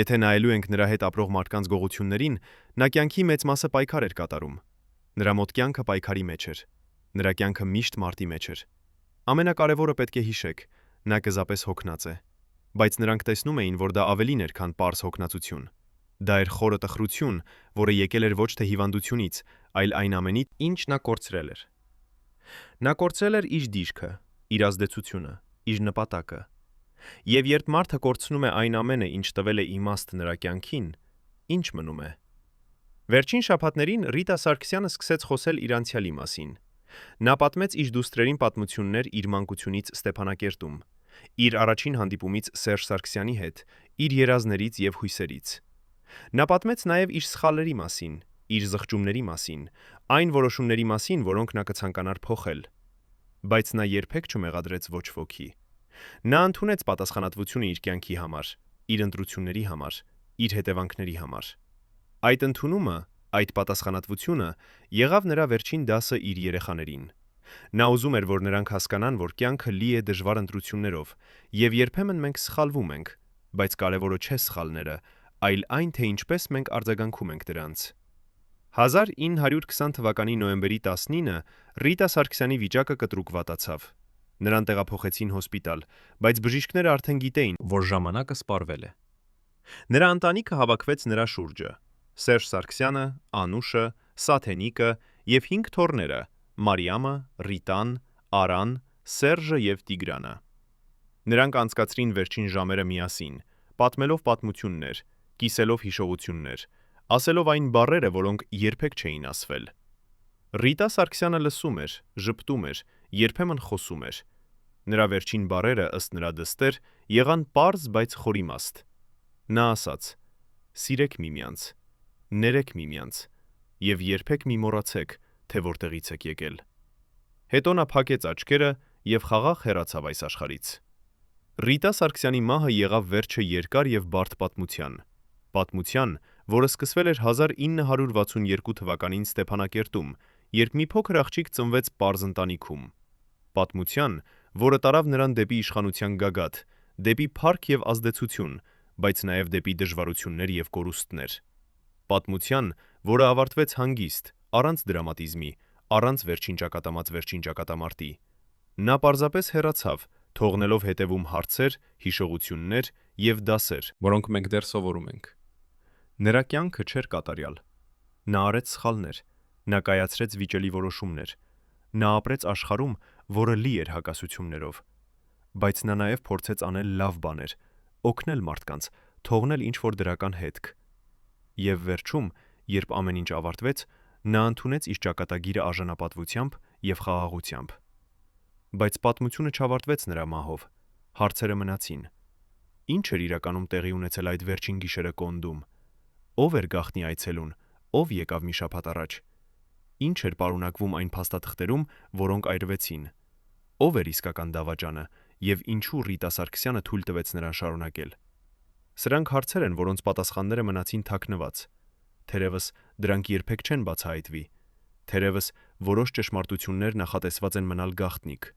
Եթե նայելու ենք նրա հետ ապրող մարդկանց գողություններին, նա կյանքի մեծ մասը պայքար էր կատարում։ Նրա մոտ կյանքը պայքարի մեջ էր։ Նրա կյանքը միշտ մարտի մեջ էր։ Ամենակարևորը պետք է հիշեք, նա կզապես հոգնած է։ Բայց նրանք տեսնում էին, որ դա ավելին էր, քան պարզ հոգնածություն։ Դա էր խորը տխրություն, որը եկել էր ոչ թե հիվանդությունից, այլ այն ամենից, ինչ նա կորցրել էր։ Նա կորցրել էր իր դիրքը, իր ազդեցությունը, իր նպատակը։ Եվ երբ մարդը կորցնում է այն ամենը, ինչ տվել է իմաստ նրա կյանքին, ինչ մնում է։ Վերջին շաբաթներին Ռիտա Սարգսյանը սկսեց խոսել իր անցյալի մասին։ Նա պատմեց իր դուստրերին պատմություններ իր մանկությունից Ստեփանակերտում, իր առաջին հանդիպումից Սերժ Սարգսյանի հետ, իր երազներից եւ հույսերից։ Նա պատմեց նաև իր սխալների մասին, իր զղջումների մասին, այն որոշումների մասին, որոնք նա կցանկանար փոխել։ Բայց նա երբեք չմեղադրեց ոչ ոքի։ Նա ընդունեց պատասխանատվությունը իր կյանքի համար, իր ընտրությունների համար, իր հետևանքների համար։ Այդ ընդունումը, այդ պատասխանատվությունը եղավ նրա վերջին դասը իր երեխաներին։ Նա ուզում էր, որ նրանք հասկանան, որ կյանքը լի է դժվար ընտրություններով, եւ երբեմն մենք սխալվում ենք, բայց կարևորը չէ սխալները, այլ այն, թե ինչպես մենք արձագանքում ենք դրանց։ 1920 թվականի նոյեմբերի 19-ը Ռիտա Սարգսյանի վիճակը կտրուկ վատացավ։ Նրան տեղափոխեցին հոսպիտալ, բայց բժիշկները արդեն գիտեին, որ ժամանակը սպառվել է։ Նրա ընտանիքը հավաքվեց նրա շուրջը։ Սերժ Սարգսյանը, Անուշը, Սաթենիկը եւ 5 թոռները՝ Մարիամը, Ռիտան, Արան, Սերժը եւ Տիգրանը։ Նրանք անցկացրին վերջին ժամերը միասին, պատմելով պատմություններ, կիսելով հիշողություններ, ասելով այն բառերը, որոնք երբեք չէին ասվել։ Ռիտա Սարգսյանը լսում էր, ժպտում էր, երբեմն խոսում էր։ Նրա վերջին բառերը, ըստ նրա դստեր, եղան պարզ, բայց խորիմաստ։ Նա ասաց. «Սիրեք միմյանց, ներեք միմյանց, եւ երբեք մի մոռացեք, թե որտեղից եք եկել։ Հետո նա փակեց աչքերը եւ խաղաղ հեռացավ այս աշխարհից։ Ռիտա Սարգսյանի մահը եղավ վերջը երկար եւ բարդ պատմության։ Պատմության, որը սկսվել էր 1962 թվականին Ստեփանակերտում, երբ մի փոքր աղջիկ ծնվեց պարզ ընտանիքում։ Պատմության, որը տարավ նրան դեպի իշխանության գագաթ, դեպի փառք եւ ազդեցություն, բայց նաեւ դեպի դժվարություններ եւ կորուստներ։ Պատմության, որը ավարտվեց հանգիստ, առանց դրամատիզմի, առանց վերջին ճակատամած վերջին ճակատամարտի։ Նա պարզապես հեռացավ, թողնելով հետևում հարցեր, հիշողություններ եւ դասեր, որոնք մենք դեռ սովորում ենք։ Նրա կյանքը չէր կատարյալ։ Նա արեց սխալներ, նա կայացրեց վիճելի որոշումներ։ Նա ապրեց աշխարհում, որը լի էր հակասություններով։ Բայց նա նաև փորձեց անել լավ բաներ, օգնել մարդկանց, թողնել ինչ-որ դրական հետք։ Եվ վերջում, երբ ամեն ինչ ավարտվեց, նա ընդունեց իր ճակատագիրը արժանապատվությամբ եւ խաղաղությամբ։ Բայց պատմությունը չավարտվեց նրա մահով։ Հարցերը մնացին։ Ինչ էր իրականում տեղի ունեցել այդ վերջին գիշերը Կոնդում։ Ո՞վ էր գաղտնի այցելուն, ով եկավ մի շաբաթ առաջ։ Ինչ էր պարունակվում այն փաստաթղթերում, որոնք այրվեցին։ Ո՞վ էր իսկական դավաճանը եւ ինչու Ռիտա Սարգսյանը թույլ տվեց նրան շարունակել։ Սրանք հարցեր են, որոնց պատասխանները մնացին թաքնված։ Թերևս դրանք երբեք չեն բացահայտվի։ Թերևս որոշ ճշմարտություններ նախատեսված են մնալ գաղտնիք։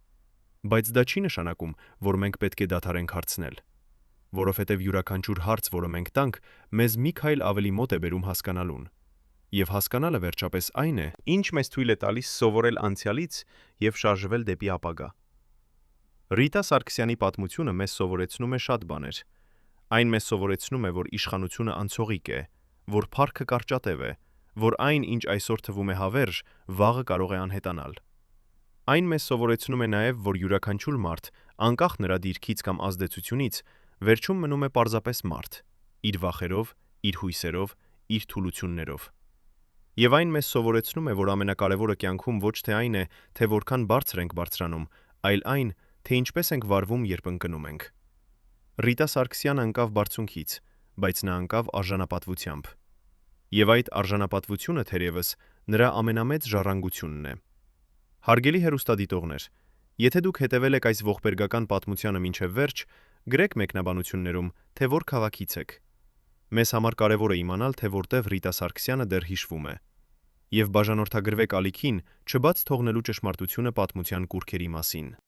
Բայց դա չի նշանակում, որ մենք պետք է դադարենք հարցնել։ Որովհետև յուրաքանչյուր հարց, որը մենք տանք, մեզ մի քայլ ավելի մոտ է բերում հասկանալուն։ Եվ հասկանալը վերջապես այն է, ինչ մեզ թույլ է տալիս սովորել անցյալից եւ շարժվել դեպի ապագա։ Ռիտա Սարգսյանի պատմությունը մեզ սովորեցնում է շատ բաներ։ Այն մեզ սովորեցնում է, որ իշխանությունը անցողիկ է, որ փառքը կարճատև է, որ այն, ինչ այսօր թվում է հավերժ, վաղը կարող է անհետանալ։ Այն մեզ սովորեցնում է նաև, որ յուրաքանչյուր մարդ, անկախ նրա դիրքից կամ ազդեցությունից, վերջում մնում է պարզապես մարդ, իր վախերով, իր հույսերով, իր թուլություններով։ Եվ այն մեզ սովորեցնում է, որ ամենակարևորը կյանքում ոչ թե այն է, թե որքան բարձր ենք բարձրանում, այլ այն, թե ինչպես ենք վարվում, երբ ընկնում ենք։ Ռիտա Սարգսյանը ընկավ բարձունքից, բայց նա ընկավ արժանապատվությամբ։ Եվ այդ արժանապատվությունը թերևս նրա ամենամեծ ժառանգությունն է։ Հարգելի հեռուստադիտողներ, եթե դուք հետևել եք այս ողբերգական պատմությանը մինչև վերջ, գրեք մեկնաբանություններում, թե որ քաղաքից եք։ Մեզ համար կարևոր է իմանալ, թե որտեղ Ռիտա Սարգսյանը դեռ հիշվում է։ Եվ բաժանորդագրվեք ալիքին, չբաց թողնելու ճշմարտությունը պատմության կուռքերի մասին։